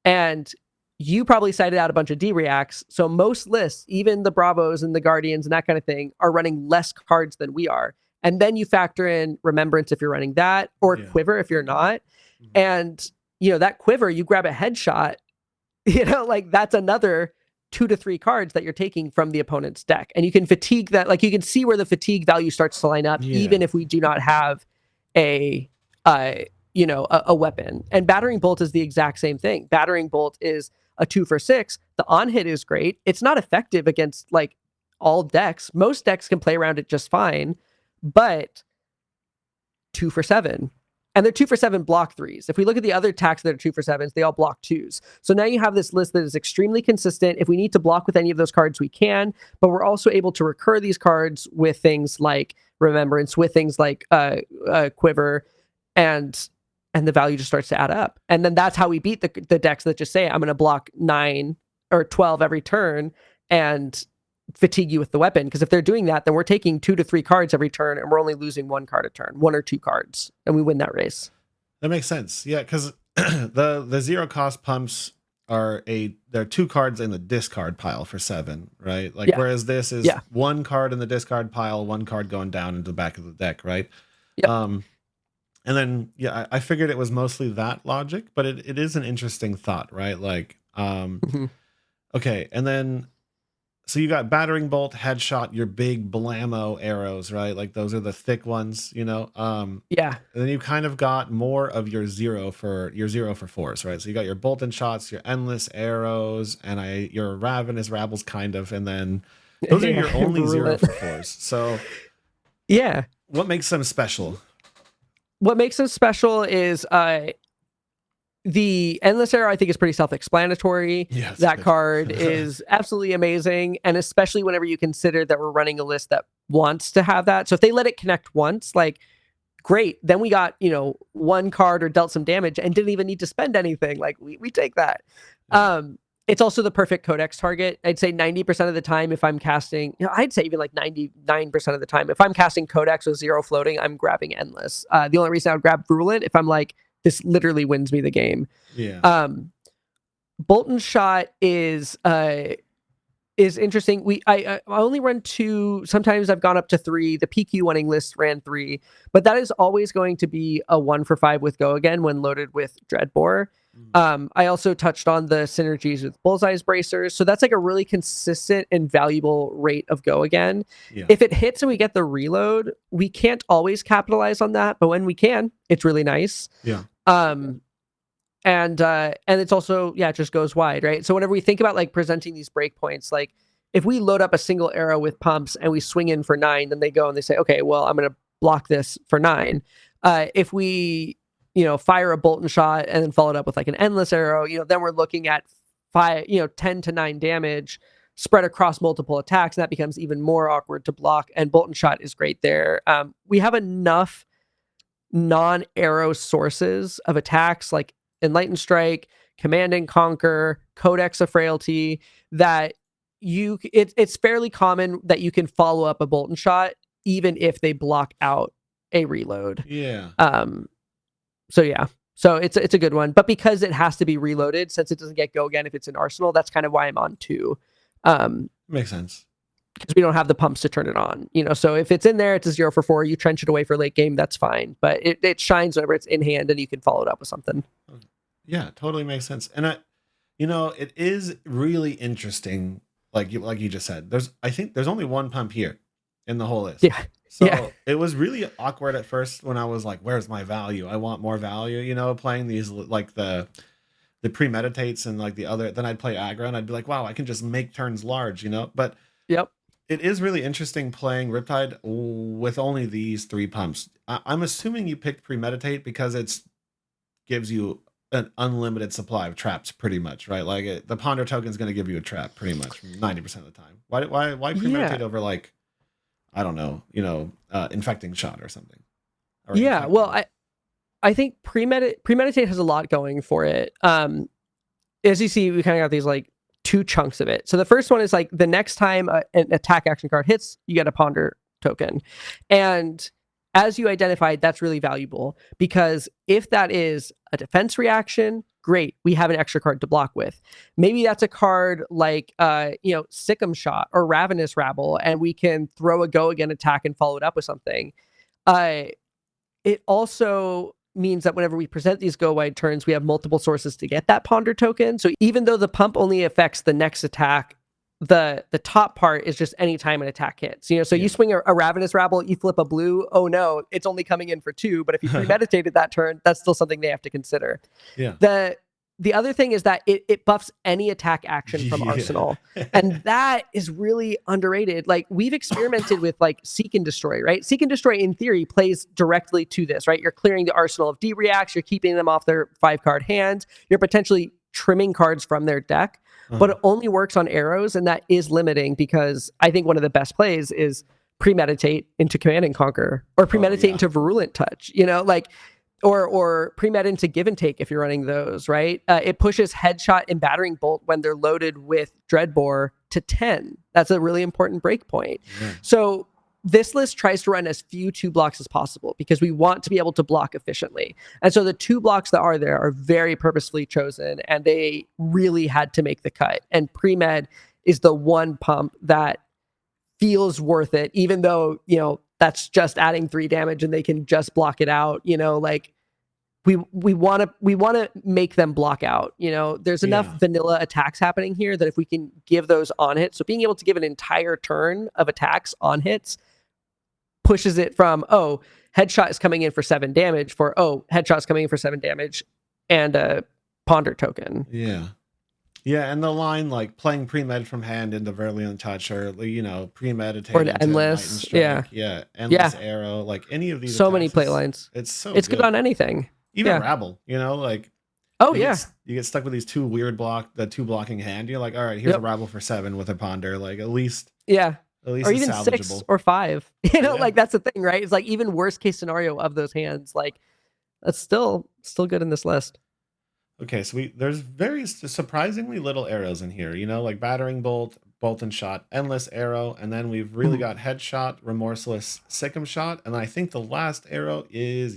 And you probably cited out a bunch of D reacts. So most lists, even the Bravos and the Guardians and that kind of thing, are running less cards than we are. And then you factor in Remembrance if you're running that, or Quiver if you're not. And, that Quiver, you grab a Headshot, like that's another 2 to 3 cards that you're taking from the opponent's deck. And you can fatigue that, like you can see where the fatigue value starts to line up, even if we do not have a weapon. And Battering Bolt is the exact same thing. Battering Bolt is a 2 for 6. The on hit is great. It's not effective against like all decks. Most decks can play around it just fine, but 2 for 7. And they're 2 for 7 block 3s. If we look at the other attacks that are 2 for 7s, they all block 2s. So now you have this list that is extremely consistent. If we need to block with any of those cards, we can, but we're also able to recur these cards with things like Remembrance, with things like Quiver, and the value just starts to add up. And then that's how we beat the decks that just say, I'm going to block 9 or 12 every turn and fatigue you with the weapon. Because if they're doing that, then we're taking 2 to 3 cards every turn and we're only losing 1 card a turn, 1 or 2 cards, and we win that race. That makes sense. Yeah, because the 0 cost pumps they're 2 cards in the discard pile for 7, right? Like whereas this is 1 card in the discard pile, 1 card going down into the back of the deck, right? Yep. And then I figured it was mostly that logic, but it is an interesting thought, right? Like okay, and then so you got Battering Bolt, Headshot, your big blammo arrows, right? Like those are the thick ones, And then you kind of got more of your 0 for 4s, right? So you got your bolt and shots, your endless arrows, and your ravenous rabbles, kind of, and then those are your only 0 for 4s. So what makes them special? What makes them special is the Endless Arrow, I think, is pretty self-explanatory. Yes, that card is absolutely amazing, and especially whenever you consider that we're running a list that wants to have that. So if they let it connect once, like, great. Then we got, 1 card or dealt some damage and didn't even need to spend anything. Like, we take that. Yeah. It's also the perfect Codex target. I'd say 90% of the time if I'm casting, I'd say even like 99% of the time, if I'm casting Codex with 0 floating, I'm grabbing Endless. The only reason I would grab Virulent if I'm like, this literally wins me the game. Yeah. Bolt and Shot is interesting. I only run 2. Sometimes I've gone up to 3. The PQ winning list ran 3, but that is always going to be a 1 for 5 with Go Again when loaded with Dreadbore. I also touched on the synergies with Bullseye's Bracers. So that's like a really consistent and valuable rate of Go Again. Yeah. If it hits and we get the reload, we can't always capitalize on that, but when we can, it's really nice. Yeah. And it's also, it just goes wide, right? So whenever we think about like presenting these breakpoints, like if we load up a single arrow with pumps and we swing in for 9, then they go and they say, okay, well, I'm going to block this for 9. If we fire a bolt and shot and then follow it up with like an endless arrow, then we're looking at 10 to 9 damage spread across multiple attacks. And that becomes even more awkward to block. And bolt and shot is great there. We have enough non-arrow sources of attacks like Enlightened Strike, Command and Conquer, Codex of Frailty, that it's fairly common that you can follow up a bolt and shot even if they block out a reload. Yeah. So it's a good one, but because it has to be reloaded, since it doesn't get Go Again if it's an Arsenal, that's kind of why I'm on 2. Makes sense. because we don't have the pumps to turn it on. So if it's in there, it's a 0 for 4. You trench it away for late game, that's fine. But it shines whenever it's in hand, and you can follow it up with something. Yeah, totally makes sense. And it is really interesting. Like you just said, I think there's only one pump here in the whole list. Yeah. So it was really awkward at first when I was like, where's my value? I want more value, playing these like the premeditates and like the other, then I'd play aggro and I'd be like, wow, I can just make turns large, but Yep. It is really interesting playing Riptide with only these 3 pumps. I'm assuming you picked Premeditate because it gives you an unlimited supply of traps, pretty much, right? Like the Ponder token is going to give you a trap pretty much 90% of the time. Why Premeditate over like, I don't know, Infecting Shot or something? Or well, I think Premeditate has a lot going for it. As you see, we kind of got these like 2 chunks of it. So the first one is like the next time an attack action card hits, you get a Ponder token. And as you identified, that's really valuable, because if that is a defense reaction, great, we have an extra card to block with. Maybe that's a card like Sedation Shot or Ravenous Rabble, and we can throw a go again attack and follow it up with something. It also means that whenever we present these go wide turns, we have multiple sources to get that Ponder token. So even though the pump only affects the next attack, the top part is just any time an attack hits. You swing a Ravenous Rabble, you flip a blue, oh no, it's only coming in for 2. But if you premeditated that turn, that's still something they have to consider. Yeah. The other thing is that it buffs any attack action from Arsenal. And that is really underrated. Like, we've experimented with like Seek and Destroy, right? Seek and Destroy in theory plays directly to this, right? You're clearing the arsenal of D-reacts, you're keeping them off their 5-card hand, you're potentially trimming cards from their deck, but it only works on arrows, and that is limiting, because I think one of the best plays is Premeditate into Command and Conquer, or Premeditate into Virulent Touch, or Premed into Give and Take if you're running those, right? It pushes Headshot and Battering Bolt when they're loaded with Dreadbore to 10. That's a really important break point. Yeah. So this list tries to run as few 2 blocks as possible, because we want to be able to block efficiently. And so the 2 blocks that are there are very purposefully chosen, and they really had to make the cut. And Premed is the one pump that feels worth it, even though, that's just adding 3 damage and they can just block it out. Like we want to make them block out. There's enough vanilla attacks happening here that if we can give those on hits, so being able to give an entire turn of attacks on hits pushes it from, Headshot is coming in for 7 damage, for Headshot's coming in for 7 damage and a Ponder token. Yeah, and the line like playing Premed from hand into Virulent Touch, or Premeditate or the Endless, Endless Arrow, like any of these. So many play lines. It's good on anything. Even Rabble, like. You get stuck with these 2 weird two blocking hand. You're like, all right, here's a Rabble for 7 with a Ponder, like at least. Or even 6 or 5. Like that's the thing, right? It's like even worst case scenario of those hands, like that's still good in this list. Okay, so there's very surprisingly little arrows in here, like Battering Bolt, Bolt and Shot, Endless Arrow, and then we've really got Headshot, Remorseless, Sedation Shot, and I think the last arrow is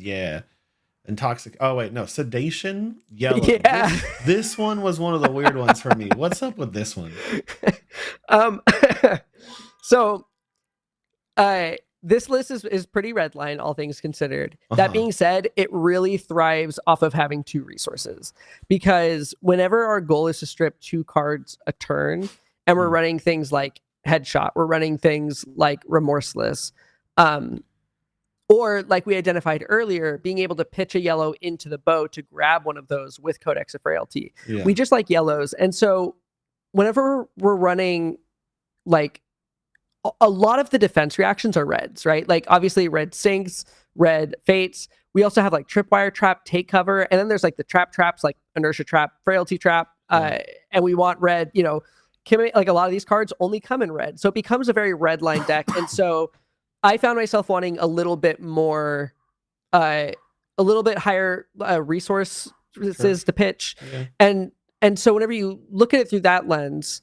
Sedation Yellow. Yeah. This one was one of the weird ones for me. What's up with this one? So this list is pretty redline, all things considered. That being said, it really thrives off of having 2 resources, because whenever our goal is to strip 2 cards a turn, and we're running things like Headshot, we're running things like Remorseless, or like we identified earlier, being able to pitch a yellow into the bow to grab one of those with Codex of Frailty. Yeah. We just like yellows. And so whenever we're running, like, a lot of the defense reactions are reds, right? Like obviously red sinks, red fates. We also have like Tripwire Trap, Take Cover, and then there's like the traps like Inertia Trap, Frailty Trap, and we want red. Like a lot of these cards only come in red, so it becomes a very red line deck. And so I found myself wanting a little bit more, a little bit higher resources to pitch, and so whenever you look at it through that lens,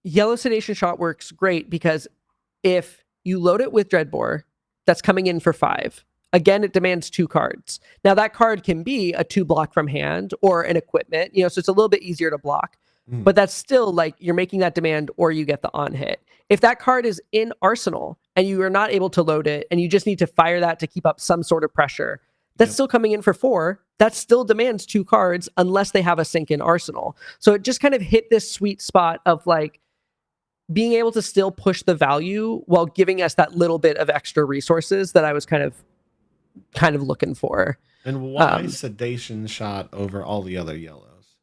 Yellow Sedation Shot works great, because if you load it with Dreadbore, that's coming in for 5. Again, it demands 2 cards. Now that card can be a 2 block from hand or an equipment, so it's a little bit easier to block. but that's still like you're making that demand or you get the on hit. If that card is in Arsenal and you are not able to load it and you just need to fire that to keep up some sort of pressure, that's still coming in for 4. That still demands 2 cards unless they have a sync in Arsenal. So it just kind of hit this sweet spot of like being able to still push the value while giving us that little bit of extra resources that I was kind of looking for. And why Sedation Shot over all the other yellows?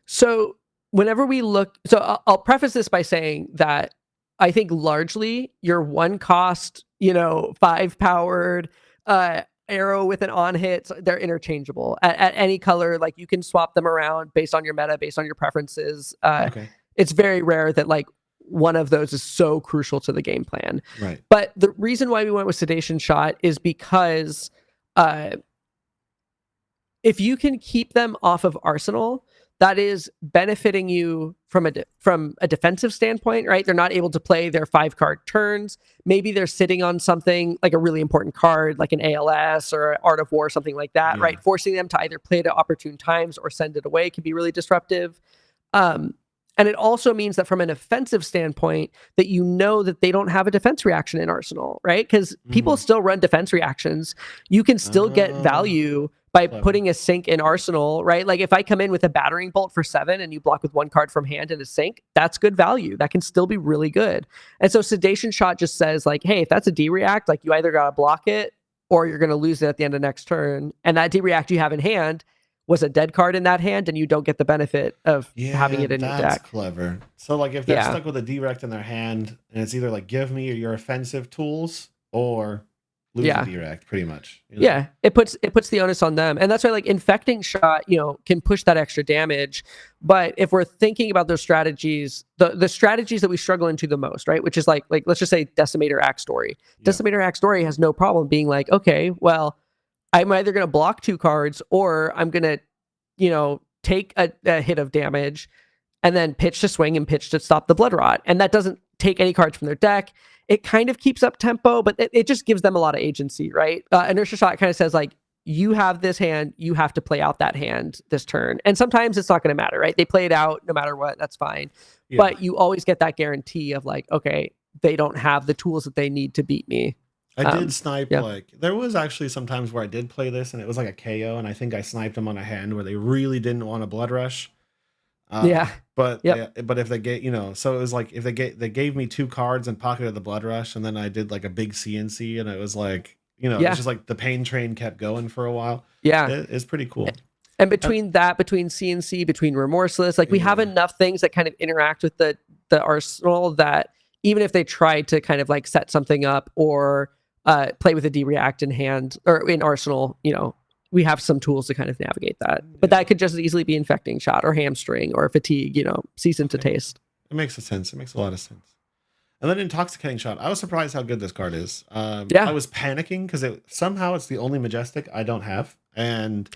So whenever we look, so I'll preface this by saying that I think largely your 1 cost, 5 powered arrow with an on hit, they're interchangeable at any color. Like you can swap them around based on your meta, based on your preferences. It's very rare that like one of those is so crucial to the game plan. Right. But the reason why we went with Sedation Shot is because if you can keep them off of Arsenal, that is benefiting you from a defensive standpoint, right? They're not able to play their 5-card turns. Maybe they're sitting on something like a really important card, like an ALS or Art of War, something like that, right? Forcing them to either play it at opportune times or send it away can be really disruptive. And it also means that from an offensive standpoint, that that they don't have a defense reaction in Arsenal, right? Because people still run defense reactions. You can still get value by putting a sync in Arsenal, right? Like if I come in with a Battering Bolt for 7 and you block with 1 card from hand and a sync, that's good value. That can still be really good. And so Sedation Shot just says like, hey, if that's a D-React, like you either got to block it or you're going to lose it at the end of next turn. And that D-React you have in hand was a dead card in that hand and you don't get the benefit of having it in your deck. That's clever. So like if they're stuck with a D-React in their hand and it's either like give me your offensive tools or lose a D-React, pretty much. Yeah, it puts the onus on them. And that's why like Infecting Shot, can push that extra damage. But if we're thinking about those strategies, the strategies that we struggle into the most, right? Which is like let's just say Decimator Axe Story. Decimator Axe Story has no problem being like, okay, well, I'm either going to block 2 cards or I'm going to, take a hit of damage and then pitch to swing and pitch to stop the Blood Rot. And that doesn't take any cards from their deck. It kind of keeps up tempo, but it just gives them a lot of agency, right? Inertia Shot kind of says like, you have this hand, you have to play out that hand this turn. And sometimes it's not going to matter, right? They play it out no matter what, that's fine. Yeah. But you always get that guarantee of like, okay, they don't have the tools that they need to beat me. I did snipe like there was actually some times where I did play this and it was like a KO and I think I sniped them on a hand where they really didn't want a blood rush. But if they get so it was like if they gave me 2 cards and pocketed the blood rush and then I did like a big CNC and it was like it's just like the pain train kept going for a while. It's pretty cool. And between CNC, between Remorseless, like we have enough things that kind of interact with the arsenal that even if they try to kind of like set something up or play with a D-React in hand or in Arsenal, we have some tools to kind of navigate that. But that could just as easily be Infecting Shot or Hamstring or Fatigue, season to taste. It makes sense. It makes a lot of sense. And then Intoxicating Shot. I was surprised how good this card is. I was panicking because somehow it's the only Majestic I don't have. And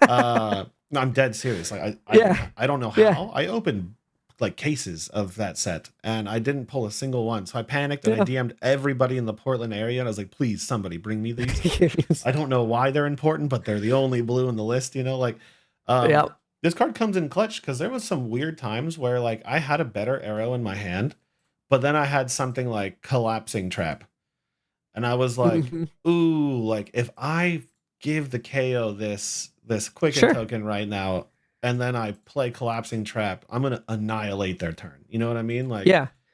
no, I'm dead serious. Like I don't know how. I opened like cases of that set and I didn't pull a single one, so I panicked and I DM'd everybody in the Portland area and I was like, please somebody bring me these. I don't know why they're important, but they're the only blue in the list, this card comes in clutch because there was some weird times where like I had a better arrow in my hand, but then I had something like Collapsing Trap and I was like, ooh, like if I give the KO this Quicken token right now and then I play Collapsing Trap, I'm going to annihilate their turn. You know what I mean? Like,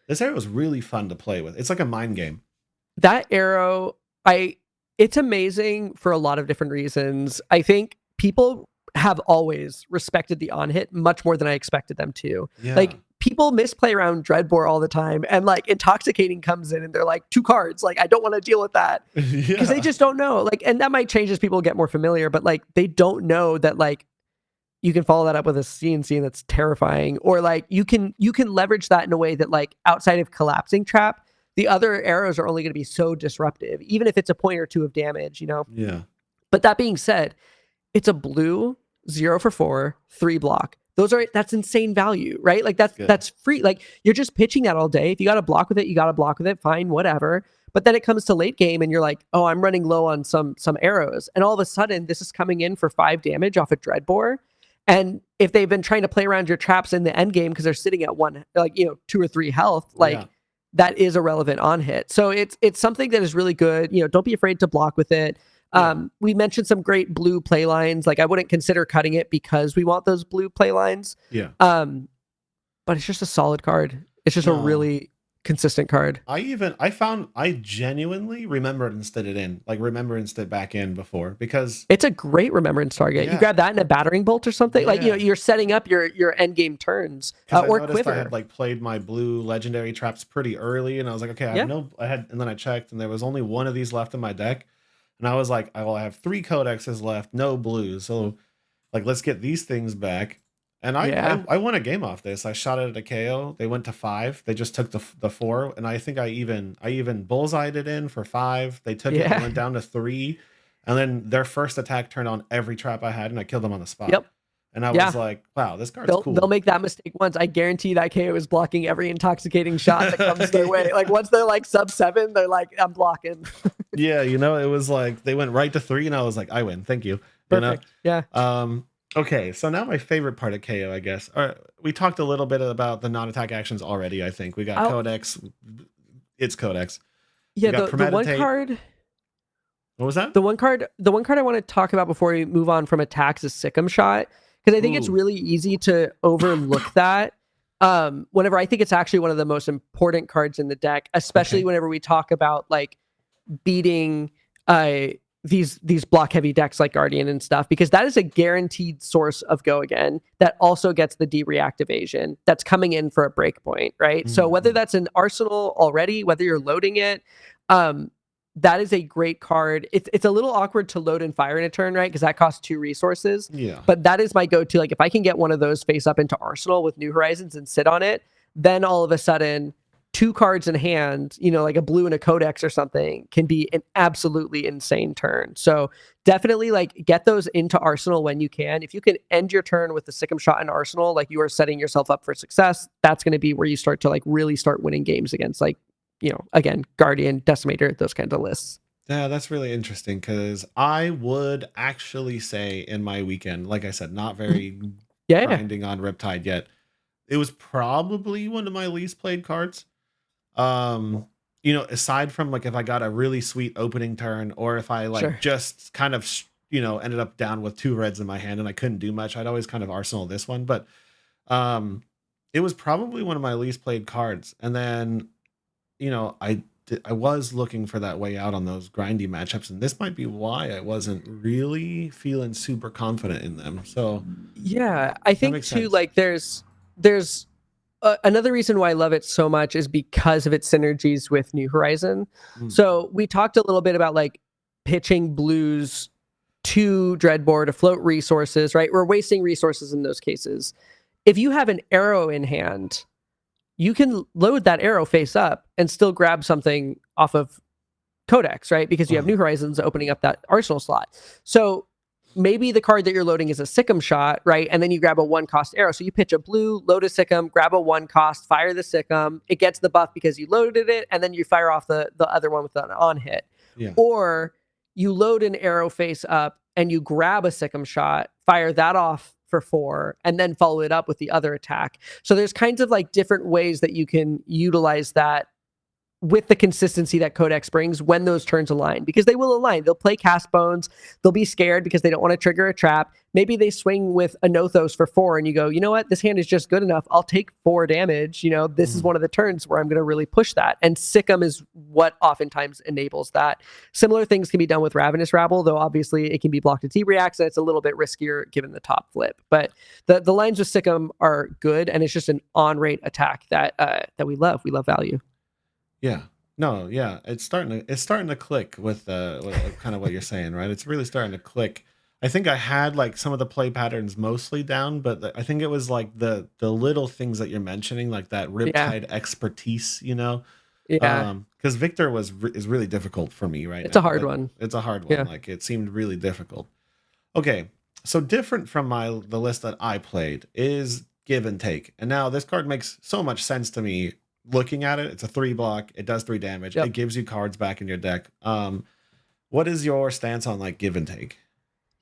this arrow is really fun to play with. It's like a mind game. That arrow, it's amazing for a lot of different reasons. I think people have always respected the on hit much more than I expected them to. Yeah. Like, people misplay around Dreadbore all the time, and like Intoxicating comes in and they're like 2 cards. Like, I don't want to deal with that because they just don't know. Like, and that might change as people get more familiar, but like they don't know that like you can follow that up with a CNC and that's terrifying. Or like you can leverage that in a way that like outside of Collapsing Trap, the other arrows are only going to be so disruptive, even if it's a point or 2 of damage, Yeah. But that being said, it's a blue 0 for 4, 3 block. That's insane value, right? Like that's free. Like you're just pitching that all day. If you got to block with it, you got to block with it. Fine, whatever. But then it comes to late game and you're like, oh, I'm running low on some arrows. And all of a sudden this is coming in for 5 damage off a Dreadbore. And if they've been trying to play around your traps in the end game because they're sitting at 2 or 3 health, like that is a relevant on hit. So it's something that is really good. Don't be afraid to block with it. We mentioned some great blue play lines. Like I wouldn't consider cutting it because we want those blue play lines. But it's just a solid card. It's just a really consistent card. I genuinely remembranced it in, like remembranced it back in before, because it's a great remembrance target. You grab that in a battering bolt or something. Like, you're setting up your end game turns or quiver. I had like played my blue legendary traps pretty early, and I was like, okay, and then I checked, and there was only one of these left in my deck, and I was like, I have 3 codexes left, no blues, so like let's get these things back. And I won a game off this. I shot it at a KO. They went to 5. They just took the 4, and I think I even bullseyed it in for 5. They took it and went down to 3, and then their first attack turned on every trap I had, and I killed them on the spot. And I was like, wow, this card's cool. They'll make that mistake once. I guarantee that KO is blocking every intoxicating shot that comes their way. Like once they're like sub 7, they're like, I'm blocking. It was like they went right to 3, and I was like, I win. Thank you. Perfect. Okay, so now my favorite part of KO, I guess. We talked a little bit about the non-attack actions already, I think. We got Codex. It's Codex. Yeah, the one card... What was that? The one card I want to talk about before we move on from attacks is Sedation Shot, because I think it's really easy to overlook that. Whenever I think it's actually one of the most important cards in the deck, especially whenever we talk about like beating these block heavy decks like Guardian and stuff, because that is a guaranteed source of go again that also gets the de-reactivation that's coming in for a breakpoint, right? So whether that's an arsenal already, whether you're loading it, that is a great card. It's a little awkward to load and fire in a turn, right? Because that costs 2 resources. But that is my go-to. Like if I can get one of those face up into arsenal with New Horizons and sit on it, then all of a sudden 2 cards in hand, like a blue and a codex or something, can be an absolutely insane turn. So definitely like get those into arsenal when you can. If you can end your turn with the Sedation Shot in arsenal, like you are setting yourself up for success. That's going to be where you start to like really start winning games against like, again, Guardian, Decimator, those kinds of lists. Yeah, that's really interesting, because I would actually say in my weekend, like I said, not very grinding on Riptide yet. It was probably one of my least played cards. Aside from like if I got a really sweet opening turn, or if I like just kind of ended up down with 2 reds in my hand and I couldn't do much, I'd always kind of arsenal this one. But it was probably one of my least played cards. And then I was looking for that way out on those grindy matchups, and this might be why I wasn't really feeling super confident in them. So I think too, like there's another reason why I love it so much is because of its synergies with New Horizon. So we talked a little bit about like pitching blues to Dreadbore to float resources, right? We're wasting resources in those cases. If you have an arrow in hand, you can load that arrow face up and still grab something off of Codex, right? Because you have New Horizons opening up that arsenal slot. So maybe the card that you're loading is a Sedation Shot, right? And then you grab a 1-cost arrow. So you pitch a blue, load a Sedation, grab a 1-cost, fire the Sedation. It gets the buff because you loaded it, and then you fire off the other one with an on hit. Or you load an arrow face up and you grab a Sedation Shot, fire that off for 4, and then follow it up with the other attack. So there's kinds of like different ways that you can utilize that with the consistency that Codex brings when those turns align, because they will align. They'll play Cast Bones. They'll be scared because they don't want to trigger a trap. Maybe they swing with a Nothos for 4 and you go, you know what? This hand is just good enough. I'll take 4 damage. This is one of the turns where I'm going to really push that. And Sedation is what oftentimes enables that. Similar things can be done with Ravenous Rabble, though obviously it can be blocked to T-reacts and it's a little bit riskier given the top flip. But the lines with Sedation are good, and it's just an on-rate attack that we love. We love value. It's starting to click with kind of what you're saying, right? It's really starting to click. I think I had like some of the play patterns mostly down, but I think it was like the little things that you're mentioning, like that Riptide expertise, because Victor is really difficult for me right now. It's a hard one. It's a hard one. Like it seemed really difficult. Okay, so different from the list that I played is Give and Take, and now this card makes so much sense to me. Looking at it, it's a 3 block. It does 3 damage. It gives you cards back in your deck. What is your stance on like Give and Take?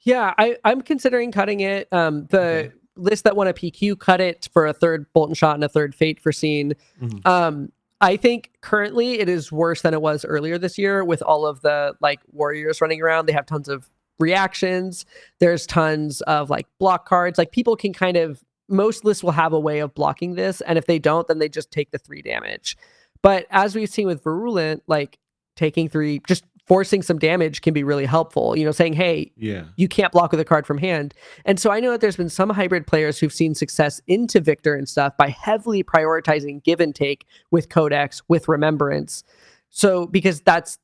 Yeah, I'm considering cutting it. The Okay. list that won a PQ cut it for a third Bolt and Shot and a third Fate for Scene. Mhm. I think currently it is worse than it was earlier this year with all of the like warriors running around. They have tons of reactions. There's tons of like block cards. Like people can kind of, most lists will have a way of blocking this, and if they don't, then they just take the 3 damage. But as we've seen with Virulent, like taking 3, just forcing some damage can be really helpful. You know, saying, hey, Yeah. you can't block with a card from hand. And so I know that there's been some hybrid players who've seen success into Victor and stuff by heavily prioritizing give and take with Codex, with Remembrance. So because that's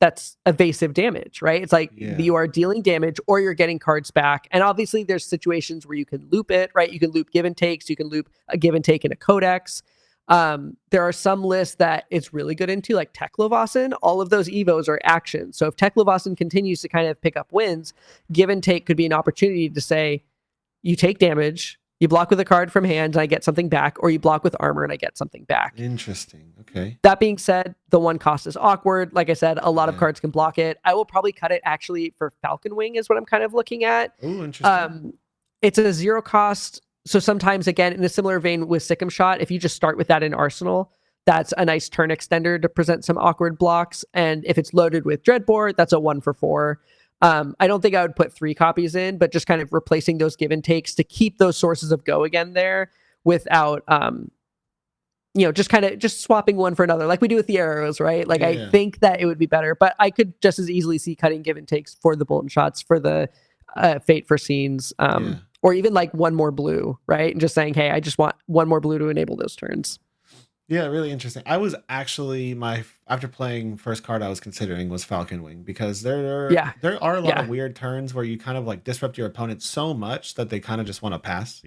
evasive damage, right? It's like Yeah. you are dealing damage or you're getting cards back. And obviously there's situations where you can loop it, right? You can loop give and takes, you can loop a give and take in a Codex. There are some lists that it's really good into, like Teklovasin. All of those Evos are actions. So if Teklovasin continues to kind of pick up wins, give and take could be an opportunity to say, you take damage, you block with a card from hand and I get something back, or you block with armor and I get something back. Interesting. Okay. That being said, the 1 cost is awkward. Like I said, a lot of Yeah. cards can block it. I will probably cut it actually for Falcon Wing is what I'm kind of looking at. Oh, interesting. It's a 0 cost. So sometimes, again, in a similar vein with Sedation Shot, if you just start with that in Arsenal, that's a nice turn extender to present some awkward blocks. And if it's loaded with Dreadbore, that's a 1 for 4. I don't think I would put 3 copies in, but just kind of replacing those give and takes to keep those sources of go again there without, just kind of just swapping one for another, like we do with the arrows, right? Like I think that it would be better, but I could just as easily see cutting give and takes for the Bolt and Shots, for the Fate for Scenes, or even like 1 more blue, right? And just saying, hey, I just want 1 more blue to enable those turns. Yeah, really interesting. I was actually after playing first card I was considering was Falcon Wing, because there are a lot of weird turns where you kind of like disrupt your opponent so much that they kind of just want to pass,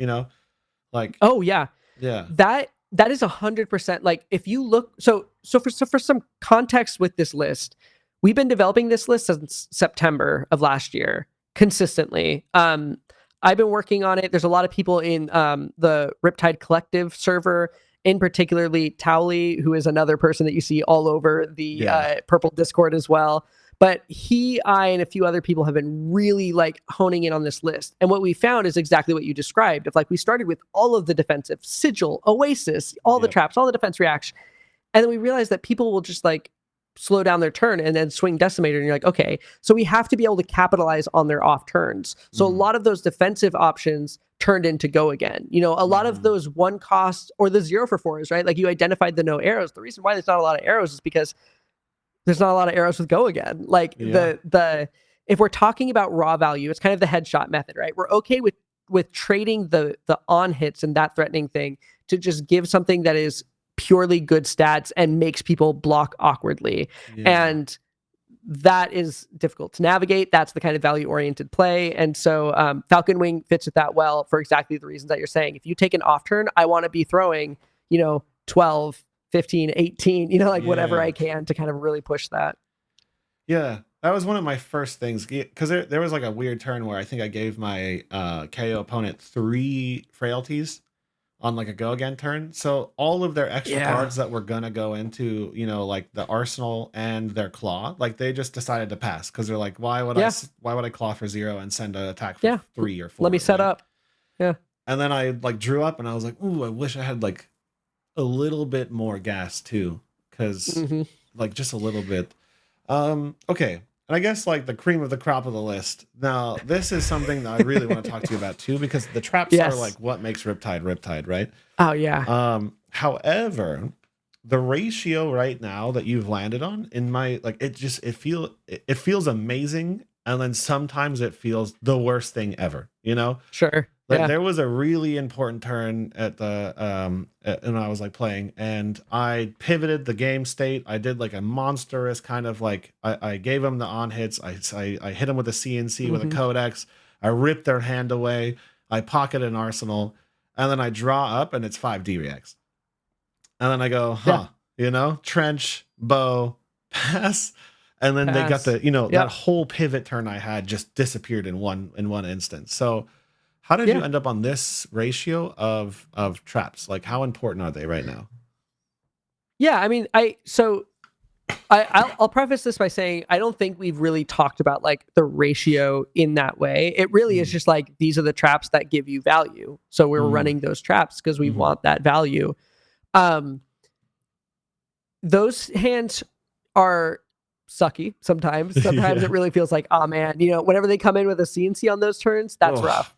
Like yeah. That is 100%. Like if you look, so for some context with this list, we've been developing this list since September of last year consistently. I've been working on it. There's a lot of people in the Riptide Collective server, in particularly Towley, who is another person that you see all over the Purple Discord as well. But I, and a few other people have been really like honing in on this list. And what we found is exactly what you described. Of like, we started with all of the defensive, Sigil, Oasis, all the traps, all the defense reaction. And then we realized that people will just like slow down their turn and then swing Decimator. And you're like, okay, so we have to be able to capitalize on their off turns. So a lot of those defensive options turned into go again. A lot of those 1 cost or the 0 for 4s, right? Like you identified the no arrows. The reason why there's not a lot of arrows is because there's not a lot of arrows with go again. Like the if we're talking about raw value, it's kind of the headshot method, right? We're okay with trading the on hits and that threatening thing to just give something that is purely good stats and makes people block awkwardly. And that is difficult to navigate. That's the kind of value oriented play. And so Falcon Wing fits with that well for exactly the reasons that you're saying. If you take an off turn, I want to be throwing, 12, 15, 18, whatever I can to kind of really push that. Yeah, that was one of my first things, because there was like a weird turn where I think I gave my KO opponent 3 frailties on like a go again turn. So all of their extra cards that were gonna go into, like the arsenal and their claw, like they just decided to pass because they're like, why would I claw for 0 and send an attack for 3 or 4? Let me set up. Yeah. And then I like drew up and I was like, ooh, I wish I had like a little bit more gas too, because like just a little bit. Okay. And I guess like the cream of the crop of the list. Now, this is something that I really want to talk to you about too, because the traps are like what makes Riptide, right? Oh yeah. However, the ratio right now that you've landed on in my like it feels amazing, and then sometimes it feels the worst thing ever, Sure. Like there was a really important turn at the when I was like playing, and I pivoted the game state. I did like a monstrous kind of like I gave them the on hits. I hit them with a CNC with a Codex. I ripped their hand away. I pocket an arsenal, and then I draw up, and it's 5 D reacts. And then I go, trench, bow, pass, and then they got the that whole pivot turn I had just disappeared in one instance. So how did you end up on this ratio of traps? Like, how important are they right now? Yeah, I mean, so I'll preface this by saying I don't think we've really talked about like the ratio in that way. It really is just like these are the traps that give you value. So we're running those traps because we want that value. Those hands are sucky sometimes. Sometimes it really feels like, oh man, you know, whenever they come in with a CNC on those turns, that's rough.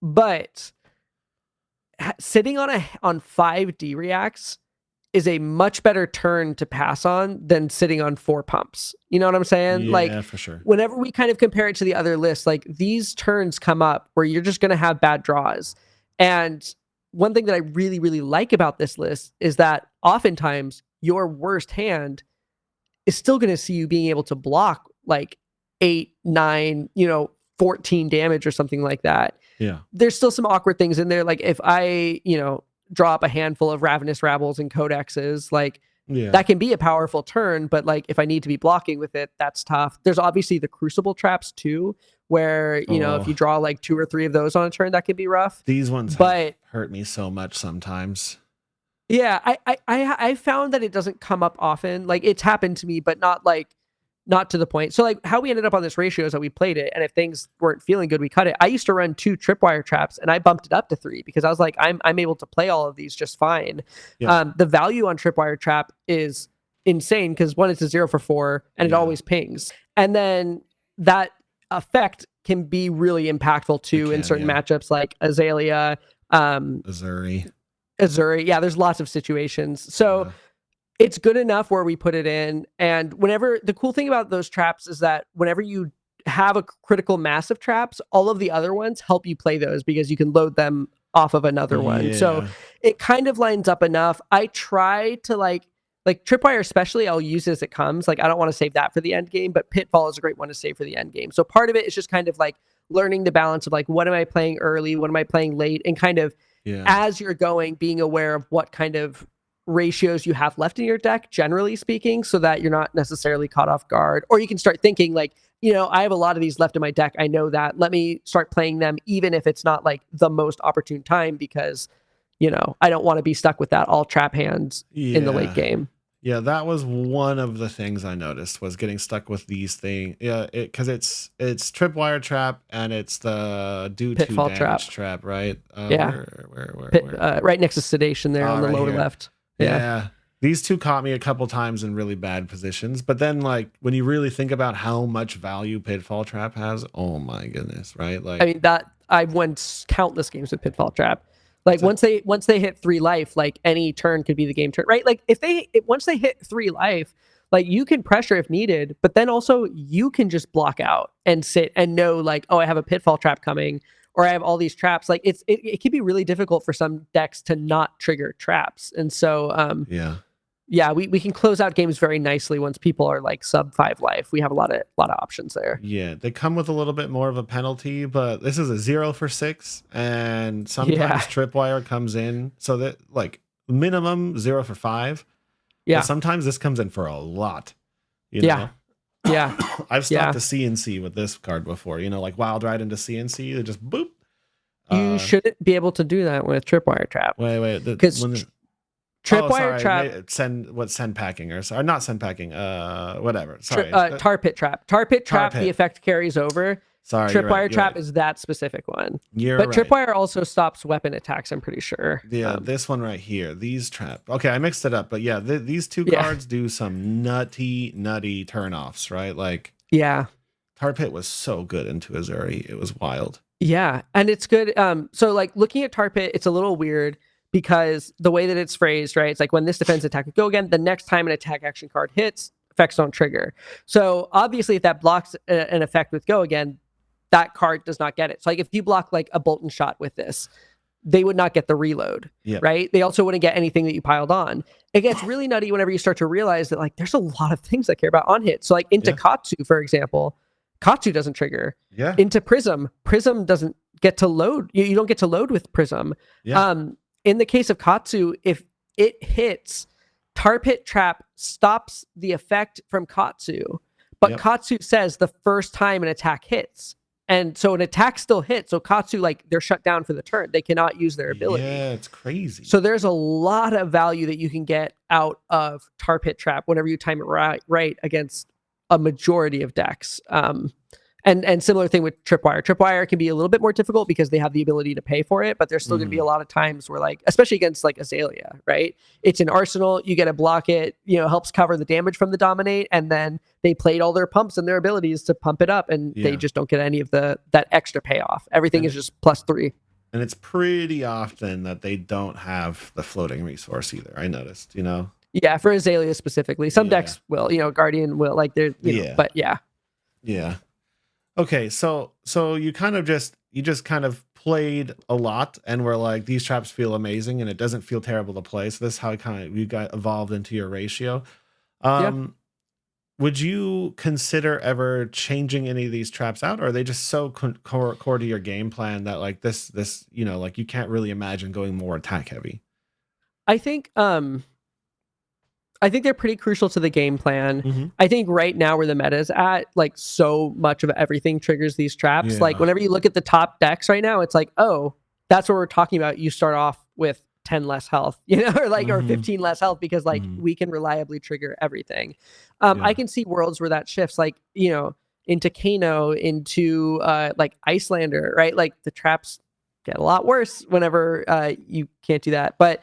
But sitting on 5 D reacts is a much better turn to pass on than sitting on 4 pumps. You know what I'm saying? Yeah, like, for sure. Whenever we kind of compare it to the other lists, like these turns come up where you're just going to have bad draws. And one thing that I really, really like about this list is that oftentimes your worst hand is still going to see you being able to block like 8, 9, 14 damage or something like that. Yeah. There's still some awkward things in there. Like if I, drop a handful of Ravenous Rabbles and Codexes, like that can be a powerful turn, but like if I need to be blocking with it, that's tough. There's obviously the Crucible traps too, where, if you draw like 2 or 3 of those on a turn, that can be rough. These ones hurt me so much sometimes. Yeah, I found that it doesn't come up often. Like it's happened to me, but not to the point. So like how we ended up on this ratio is that we played it, and if things weren't feeling good, we cut it. I used to run 2 tripwire traps, and I bumped it up to 3 because I was like, I'm able to play all of these just fine. Yeah. The value on tripwire trap is insane because one, it's a 0 for 4, and it always pings, and then that effect can be really impactful too in certain matchups like Azalea, Azuri. Yeah, there's lots of situations. So it's good enough where we put it in. And the cool thing about those traps is that whenever you have a critical mass of traps, all of the other ones help you play those because you can load them off of another one. So it kind of lines up enough. I try to like Tripwire especially, I'll use it as it comes. Like I don't want to save that for the end game, but Pitfall is a great one to save for the end game. So part of it is just kind of like learning the balance of like, what am I playing early? What am I playing late? And kind of as you're going, being aware of what kind of ratios you have left in your deck, generally speaking, so that you're not necessarily caught off guard. Or you can start thinking like, I have a lot of these left in my deck. I know that. Let me start playing them, even if it's not like the most opportune time, because, I don't want to be stuck with that all trap hands in the late game. Yeah, that was one of the things I noticed was getting stuck with these things. Yeah, because it's tripwire trap and it's the do Pitfall 2 damage trap, right? Where? Right next to Sedation there on the lower left. Yeah. These two caught me a couple times in really bad positions, but then like when you really think about how much value Pitfall Trap has, oh my goodness, right? Like I mean that I've won countless games with Pitfall Trap. Like once they hit 3 life, like any turn could be the game turn, right? Like once they hit 3 life, like you can pressure if needed, but then also you can just block out and sit and know like, oh, I have a Pitfall Trap coming, or I have all these traps. Like it can be really difficult for some decks to not trigger traps. And so we can close out games very nicely once people are like sub 5 life. We have a lot of options there. Yeah, they come with a little bit more of a penalty, but this is a 0 for 6, and sometimes Tripwire comes in, so that like minimum 0 for 5. Yeah, but sometimes this comes in for a lot. You know? Yeah. I've stopped a CNC with this card before, like Wild Ride into CNC, they just boop. You shouldn't be able to do that with Tripwire Trap. Wait, because Tripwire Trap. Send packing or sorry, not send packing. Whatever. Sorry. Tar Pit Trap. Tar Pit Trap. The effect carries over. Sorry. Tripwire Trap is that specific one. But Tripwire also stops weapon attacks, I'm pretty sure. Yeah, this one right here. These trap. Okay, I mixed it up, but yeah, these two cards do some nutty turnoffs, right? Like Tar Pit was so good into Azuri. It was wild. Yeah, and it's good. So like looking at Tar Pit, it's a little weird because the way that it's phrased, right? It's like when this defense attack would go again, the next time an attack action card hits, effects don't trigger. So obviously if that blocks an effect with go again, that card does not get it. So like if you block like a Bolt and Shot with this, they would not get the reload, right? They also wouldn't get anything that you piled on. It gets really nutty whenever you start to realize that like there's a lot of things I care about on hit. So like into Katsu, for example, Katsu doesn't trigger. Yeah. Into Prism doesn't get to load. You don't get to load with Prism. Yeah. In the case of Katsu, if it hits, Tar Pit Trap stops the effect from Katsu, but Katsu says the first time an attack hits, And so an attack still hits. So Katsu, like, they're shut down for the turn. They cannot use their ability. Yeah, it's crazy. So there's a lot of value that you can get out of Tar Pit Trap whenever you time it right against a majority of decks. And similar thing with Tripwire. Tripwire can be a little bit more difficult because they have the ability to pay for it, but there's still going to be a lot of times where, like, especially against like Azalea, right? It's an arsenal, you get to block it, helps cover the damage from the dominate, and then they played all their pumps and their abilities to pump it up, and they just don't get any of that extra payoff. Everything is just +3. And it's pretty often that they don't have the floating resource either. I noticed, Yeah, for Azalea specifically. Some decks will, Guardian will, like, they're, but yeah. Yeah. Okay, so you just kind of played a lot and were like, these traps feel amazing and it doesn't feel terrible to play. So this is how you got evolved into your ratio. Would you consider ever changing any of these traps out, or are they just so core to your game plan that like this like you can't really imagine going more attack heavy? I think they're pretty crucial to the game plan. Mm-hmm. I think right now where the meta is at, like, so much of everything triggers these traps. Like, whenever you look at the top decks right now, it's like, oh, that's what we're talking about. You start off with 10 less health, or like, or 15 less health, because like we can reliably trigger everything. I can see worlds where that shifts, like, into Kano, into like Icelander, right? Like, the traps get a lot worse whenever you can't do that. But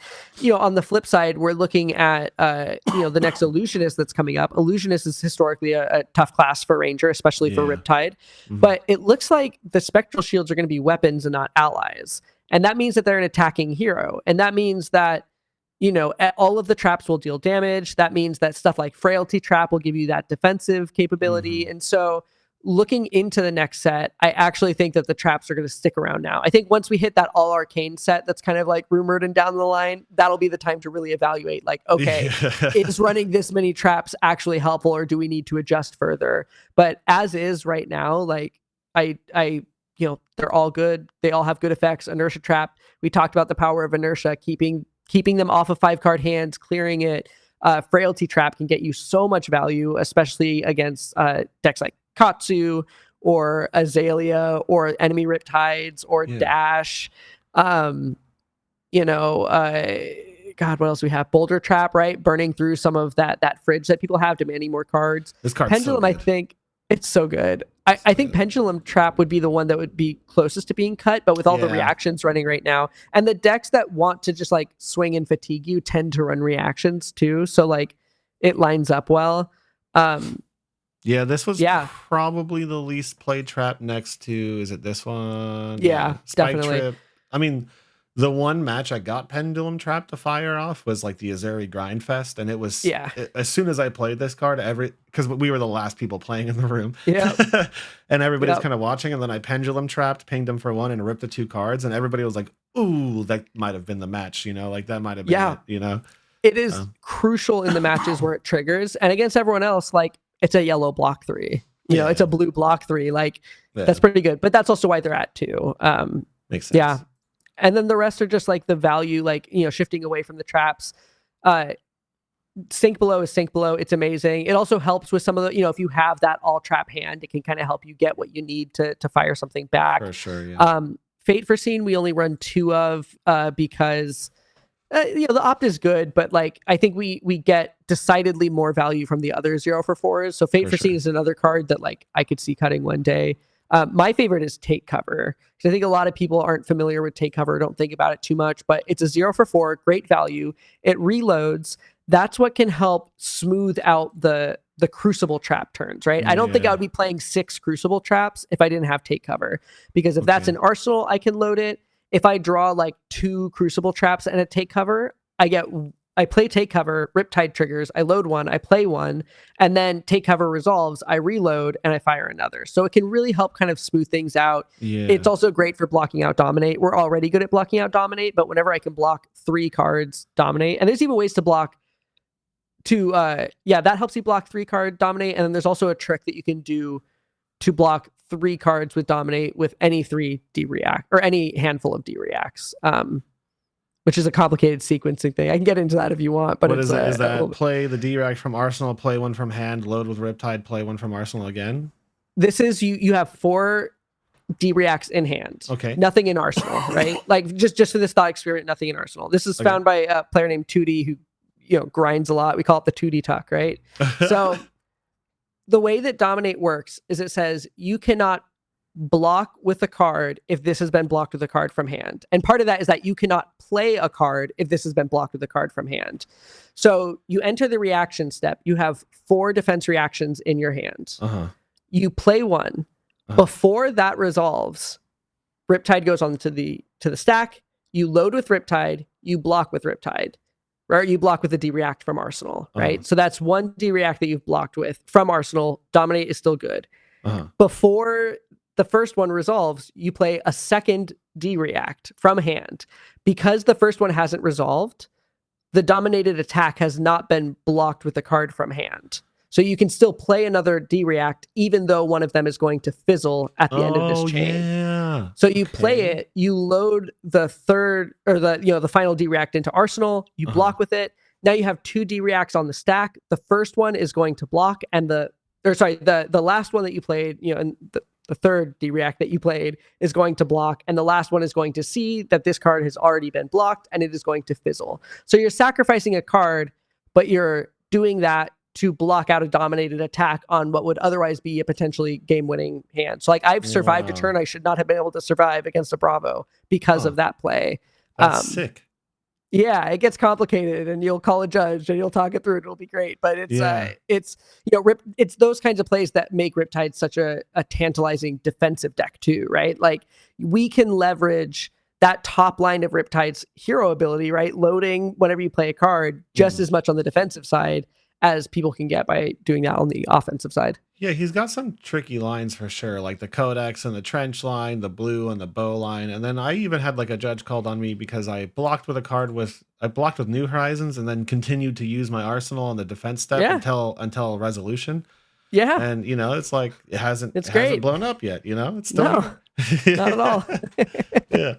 on the flip side, we're looking at the next Illusionist that's coming up. Illusionist is historically a tough class for Ranger, especially for Riptide. But it looks like the Spectral Shields are going to be weapons and not allies, and that means that they're an attacking hero, and that means that all of the traps will deal damage. That means that stuff like Frailty Trap will give you that defensive capability. And so, looking into the next set, I actually think that the traps are going to stick around now. I think once we hit that all arcane set that's kind of like rumored and down the line, that'll be the time to really evaluate, like, okay, is running this many traps actually helpful, or do we need to adjust further? But as is right now, like, I they're all good. They all have good effects. Inertia Trap, we talked about the power of inertia, keeping them off of 5-card hands, clearing it. Frailty Trap can get you so much value, especially against decks like Katsu or Azalea or enemy Riptides or Dash. God, what else we have? Boulder Trap, right? Burning through some of that fridge that people have, demanding more cards. This card's Pendulum, so I think it's so good. I think Pendulum Trap would be the one that would be closest to being cut, but with all the reactions running right now, and the decks that want to just like swing and fatigue you tend to run reactions too, so like it lines up well. This was probably the least played trap next to, is it this one? Spike definitely. Trip. I mean, the one match I got Pendulum Trap to fire off was like the Azeri Grindfest, and it was as soon as I played this card, because we were the last people playing in the room, and everybody's kind of watching, and then I Pendulum Trapped, pinged him for one, and ripped the 2 cards, and everybody was like, "Ooh, that might have been the match," like that might have been it, It is crucial in the matches where it triggers, and against everyone else, like, it's a yellow block 3. It's a blue block 3. Like, that's pretty good. But that's also why they're at 2. Makes sense. Yeah. And then the rest are just like the value, like, shifting away from the traps. Sink Below is Sink Below. It's amazing. It also helps with some of the, if you have that all trap hand, it can kind of help you get what you need to fire something back. For sure, Fate Foreseen, we only run 2 of because the opt is good, but like, I think we get decidedly more value from the other 0-for-4s. So Fate Foreseen is another card that like I could see cutting one day. My favorite is Take Cover, because I think a lot of people aren't familiar with Take Cover, don't think about it too much, but it's a 0-for-4, great value. It reloads. That's what can help smooth out the Crucible trap turns, right? I don't think I would be playing 6 Crucible traps if I didn't have Take Cover, because if that's an arsenal, I can load it. If I draw like 2 Crucible traps and a Take Cover, I play Take Cover, Riptide triggers, I load one, I play one, and then Take Cover resolves, I reload, and I fire another. So it can really help kind of smooth things out. It's also great for blocking out Dominate. We're already good at blocking out Dominate, but whenever I can block 3 cards Dominate, and there's even ways to block that helps you block 3-card Dominate, and then there's also a trick that you can do to block 3 cards with Dominate with any 3 D-react, or any handful of D-reacts. Which is a complicated sequencing thing. I can get into that if you want. But is that play the D-React from Arsenal, play one from hand, load with Riptide, play one from Arsenal again? This is, you have 4 D-reacts in hand. Okay. Nothing in arsenal, right? Like just for this thought experiment, nothing in arsenal. This is found by a player named 2D who, grinds a lot. We call it the 2D tuck, right? So the way that Dominate works is it says you cannot block with a card if this has been blocked with a card from hand. And part of that is that you cannot play a card if this has been blocked with a card from hand. So you enter the reaction step. You have 4 defense reactions in your hand. You play one. Before that resolves, Riptide goes on to the stack. You load with Riptide. You block with Riptide. Or you block with a D-react from Arsenal, right? So that's one D-react that you've blocked with from Arsenal. Dominate is still good. Before the first one resolves, you play a second D-react from hand. Because the first one hasn't resolved, the dominated attack has not been blocked with a card from hand. So you can still play another D-react, even though one of them is going to fizzle at the end of this chain. Yeah. So you play it, you load the third or the final D-react into Arsenal, you block with it. Now you have 2 D-reacts on the stack. The first one is going to block, and the last one that you played, and the third D-react that you played is going to block, and the last one is going to see that this card has already been blocked, and it is going to fizzle. So you're sacrificing a card, but you're doing that to block out a dominated attack on what would otherwise be a potentially game-winning hand. So, I've survived a turn I should not have been able to survive against a Bravo because of that play. That's sick. Yeah, it gets complicated, and you'll call a judge, and you'll talk it through. It'll be great, but it's those kinds of plays that make Riptide such a tantalizing defensive deck too, right? Like we can leverage that top line of Riptide's hero ability, right? Loading whenever you play a card, just as much on the defensive side as people can get by doing that on the offensive side. Yeah, he's got some tricky lines for sure, like the Codex and the Trench line, the blue and the bow line. And then I even had a judge called on me because I blocked with New Horizons and then continued to use my arsenal on the defense step until resolution. Yeah. And it's like it hasn't blown up yet, It's still not at all. Yeah.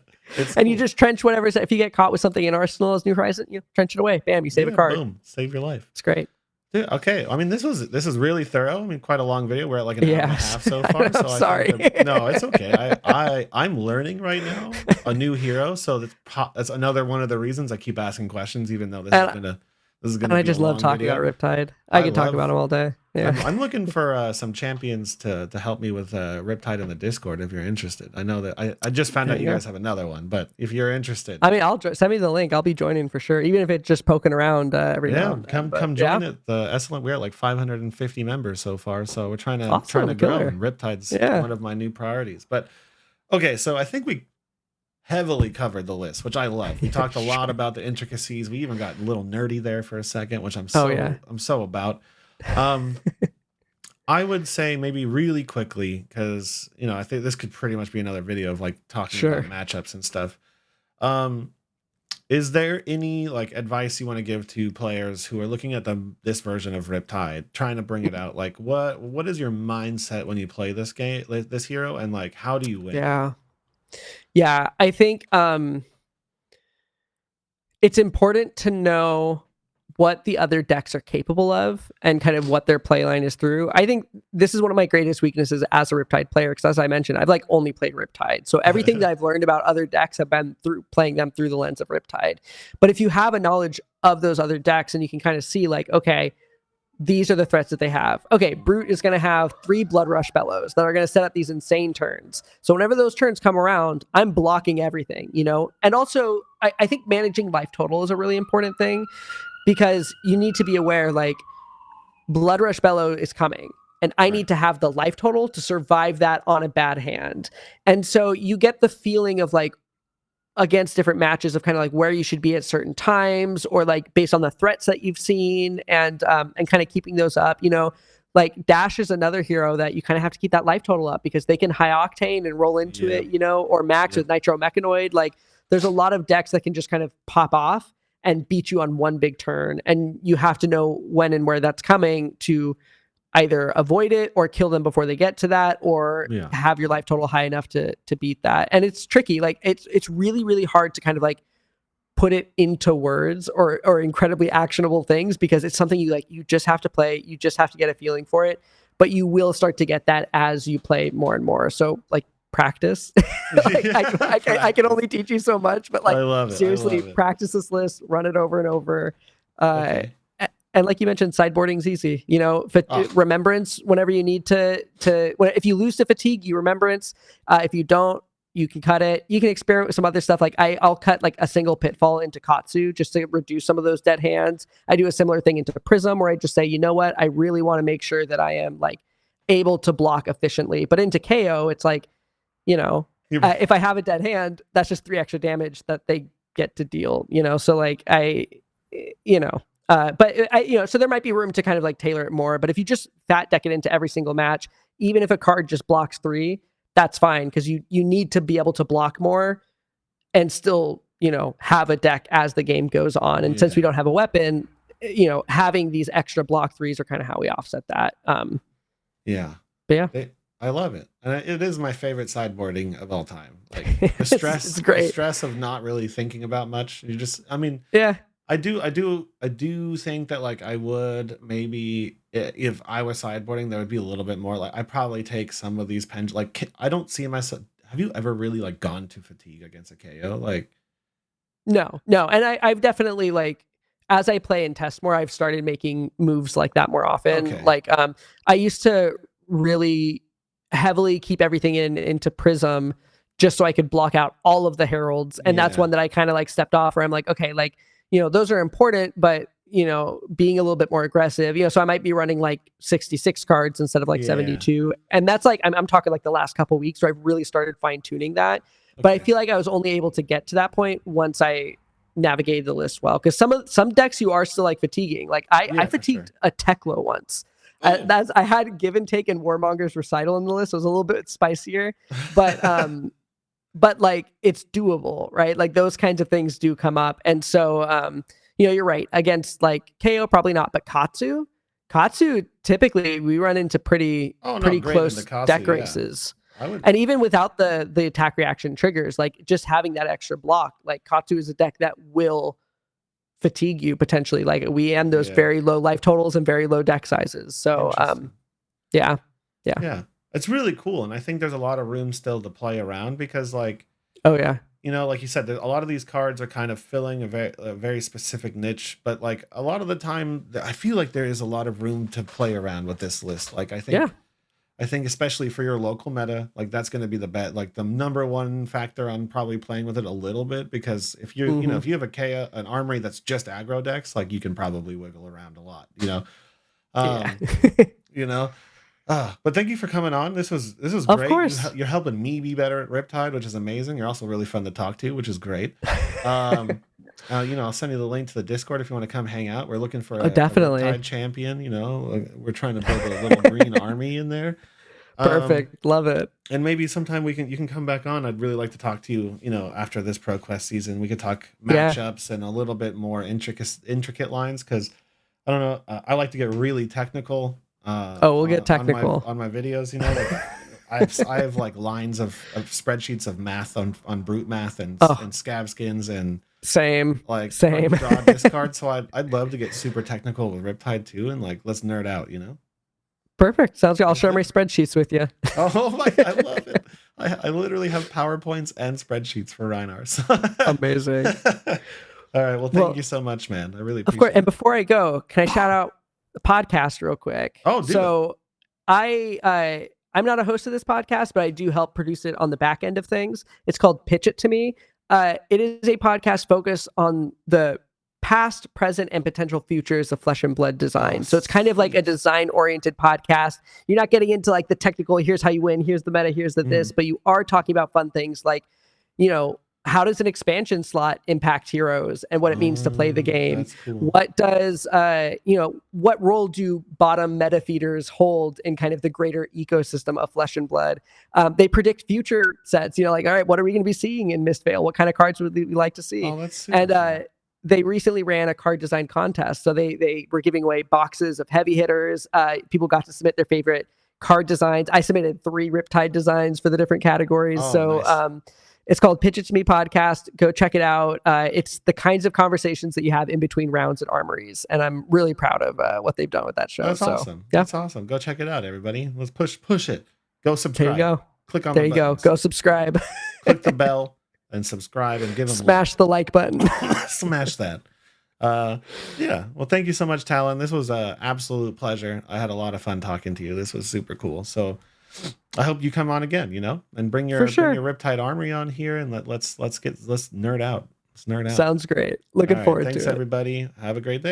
And you just trench whatever. If you get caught with something in Arsenal as New Horizon, you trench it away. Bam, you save a card. Boom, save your life. It's great. Dude, okay. I mean, this is really thorough. I mean, quite a long video. We're at an hour and a half so far. I'm sorry. No, it's okay. I'm learning right now a new hero, so that's another one of the reasons I keep asking questions, even though this is gonna. And I just love talking about Riptide. I could talk about him all day. Yeah. I'm looking for some champions to help me with Riptide in the Discord if you're interested. I know that I just found out you guys have another one, but if you're interested, I mean, send me the link. I'll be joining for sure, even if it's just poking around every now and then. Come join it. The excellent. We're at 550 members so far, so we're trying to grow. And Riptide's one of my new priorities. But okay, so I think we heavily covered the list, which I love. We talked a lot about the intricacies. We even got a little nerdy there for a second, which I'm so about. I would say maybe really quickly, because I think this could pretty much be another video of talking about matchups and stuff. Is there any advice you want to give to players who are looking at this version of Riptide, trying to bring it out? What is your mindset when you play this game, this hero, and how do you win? Yeah, I think it's important to know what the other decks are capable of and kind of what their playline is through. I think this is one of my greatest weaknesses as a Riptide player, because as I mentioned, I've only played Riptide. So everything that I've learned about other decks have been through playing them through the lens of Riptide. But if you have a knowledge of those other decks and you can kind of see okay, these are the threats that they have. Okay, Brute is going to have 3 Blood Rush Bellows that are going to set up these insane turns. So whenever those turns come around, I'm blocking everything, And also, I think managing life total is a really important thing, because you need to be aware, Blood Rush Bellow is coming, and I need to have the life total to survive that on a bad hand. And so you get the feeling of against different matches of kind of where you should be at certain times, or based on the threats that you've seen, and kind of keeping those up. Dash is another hero that you kind of have to keep that life total up, because they can high octane and roll into it, or max with Nitro Mechanoid. There's a lot of decks that can just kind of pop off and beat you on one big turn, and you have to know when and where that's coming to either avoid it or kill them before they get to that, or have your life total high enough to beat that. And it's tricky. It's really, really hard to kind of put it into words or incredibly actionable things, because it's something you just have to play. You just have to get a feeling for it, but you will start to get that as you play more and more. So practice. Like, I can only teach you so much, but like I love it. seriously, I love it. practice this list, run it over and over. Okay. And like you mentioned, sideboarding's easy. You know, remembrance whenever you need to. If you lose to fatigue, you remembrance. If you don't, you can cut it. You can experiment with some other stuff. Like I'll cut like a single pitfall into Katsu just to reduce some of those dead hands. I do a similar thing into Prism where I just say, you know what, I really want to make sure that I am like able to block efficiently. But into KO, it's like, you know, if I have a dead hand, that's just 3 extra damage that they get to deal. You know, so like you know. So there might be room to kind of like tailor it more. But if you just fat deck it into every single match, even if a card just blocks 3, that's fine, because you need to be able to block more and still, you know, have a deck as the game goes on. And since we don't have a weapon, you know, having these extra block 3s are kind of how we offset that. But yeah, I love it, and it is my favorite sideboarding of all time. Like the stress, it's great. The stress of not really thinking about much. You just, I mean, yeah. I do think that like I would maybe, if I was sideboarding, there would be a little bit more like I'd probably take some of these like I don't see myself. Have you ever really like gone to fatigue against a KO? Like no, and I've definitely like, as I play and test more, I've started making moves like that more often. Okay. Like I used to really heavily keep everything into Prism just so I could block out all of the heralds, and that's one that I kind of like stepped off where I'm like, okay, like, you know, those are important, but, you know, being a little bit more aggressive, you know, so I might be running like 66 cards instead of like 72. And that's like, I'm talking like the last couple weeks where I've really started fine tuning that. Okay. But I feel like I was only able to get to that point once I navigated the list well. Cause some decks you are still like fatiguing. Like I fatigued a Teklo once. I had Give and Take and Warmonger's Recital in the list. It was a little bit spicier, but like it's doable, right? Like those kinds of things do come up. And so, you know, you're right, against like KO, probably not, but Katsu typically we run into pretty close deck races. And even without the attack reaction triggers, like just having that extra block, like Katsu is a deck that will fatigue you potentially. Like we end those very low life totals and very low deck sizes. So, yeah. It's really cool, and I think there's a lot of room still to play around because, like, you know, like you said, a lot of these cards are kind of filling a very specific niche, but like a lot of the time, I feel like there is a lot of room to play around with this list. Like, I think especially for your local meta, like that's going to be the number one factor on probably playing with it a little bit, because if you you know, if you have an armory that's just aggro decks, like you can probably wiggle around a lot. You know, you know. But thank you for coming on. This was great. Of course. You're helping me be better at Riptide, which is amazing. You're also really fun to talk to, which is great. You know, I'll send you the link to the Discord if you want to come hang out. We're looking for a Riptide champion. You know, we're trying to build a little green army in there. Perfect. Love it. And maybe sometime you can come back on. I'd really like to talk to you, you know, after this ProQuest season. We could talk matchups and a little bit more intricate lines, because I don't know, I like to get really technical. We'll get technical on my videos, you know, like I have like lines of spreadsheets of math on brute math and scab skins and same draw discard. So I'd love to get super technical with Riptide too, and like let's nerd out, you know. Perfect. Sounds good. I'll share my spreadsheets with you. Oh my, I love it. I literally have PowerPoints and spreadsheets for Reinars. Amazing. All right. Well, thank you so much, man. I really appreciate it. Of course. And before I go, can I shout out the podcast real quick? So I'm not a host of this podcast, but I do help produce it on the back end of things. It's called Pitch It to Me. It is a podcast focused on the past, present, and potential futures of Flesh and Blood design. So it's kind of like a design-oriented podcast. You're not getting into like the technical, here's how you win, here's the meta, here's the this, but you are talking about fun things like, you know, how does an expansion slot impact heroes and what it means to play the game? Cool. What does, you know, what role do bottom meta feeders hold in kind of the greater ecosystem of Flesh and Blood? They predict future sets, you know, like, all right, what are we going to be seeing in Mistveil? What kind of cards would we like to see? That's super cool. They recently ran a card design contest. So they were giving away boxes of heavy hitters. People got to submit their favorite card designs. I submitted 3 Riptide designs for the different categories. Nice. It's called Pitch It to Me podcast. Go check it out. It's the kinds of conversations that you have in between rounds at armories. And I'm really proud of what they've done with that show. That's awesome. Yeah. That's awesome. Go check it out, everybody. Let's push it. Go subscribe. There you go. click on There the you go. buttons. Go subscribe. Click the bell and subscribe and give them Smash the like button. smash that. Yeah. Well, thank you so much, Talon. This was an absolute pleasure. I had a lot of fun talking to you. This was super cool. So I hope you come on again, and bring your Riptide Armory on here and let's nerd out. Let's nerd out. Sounds great. Looking forward to it. Thanks, everybody. Have a great day.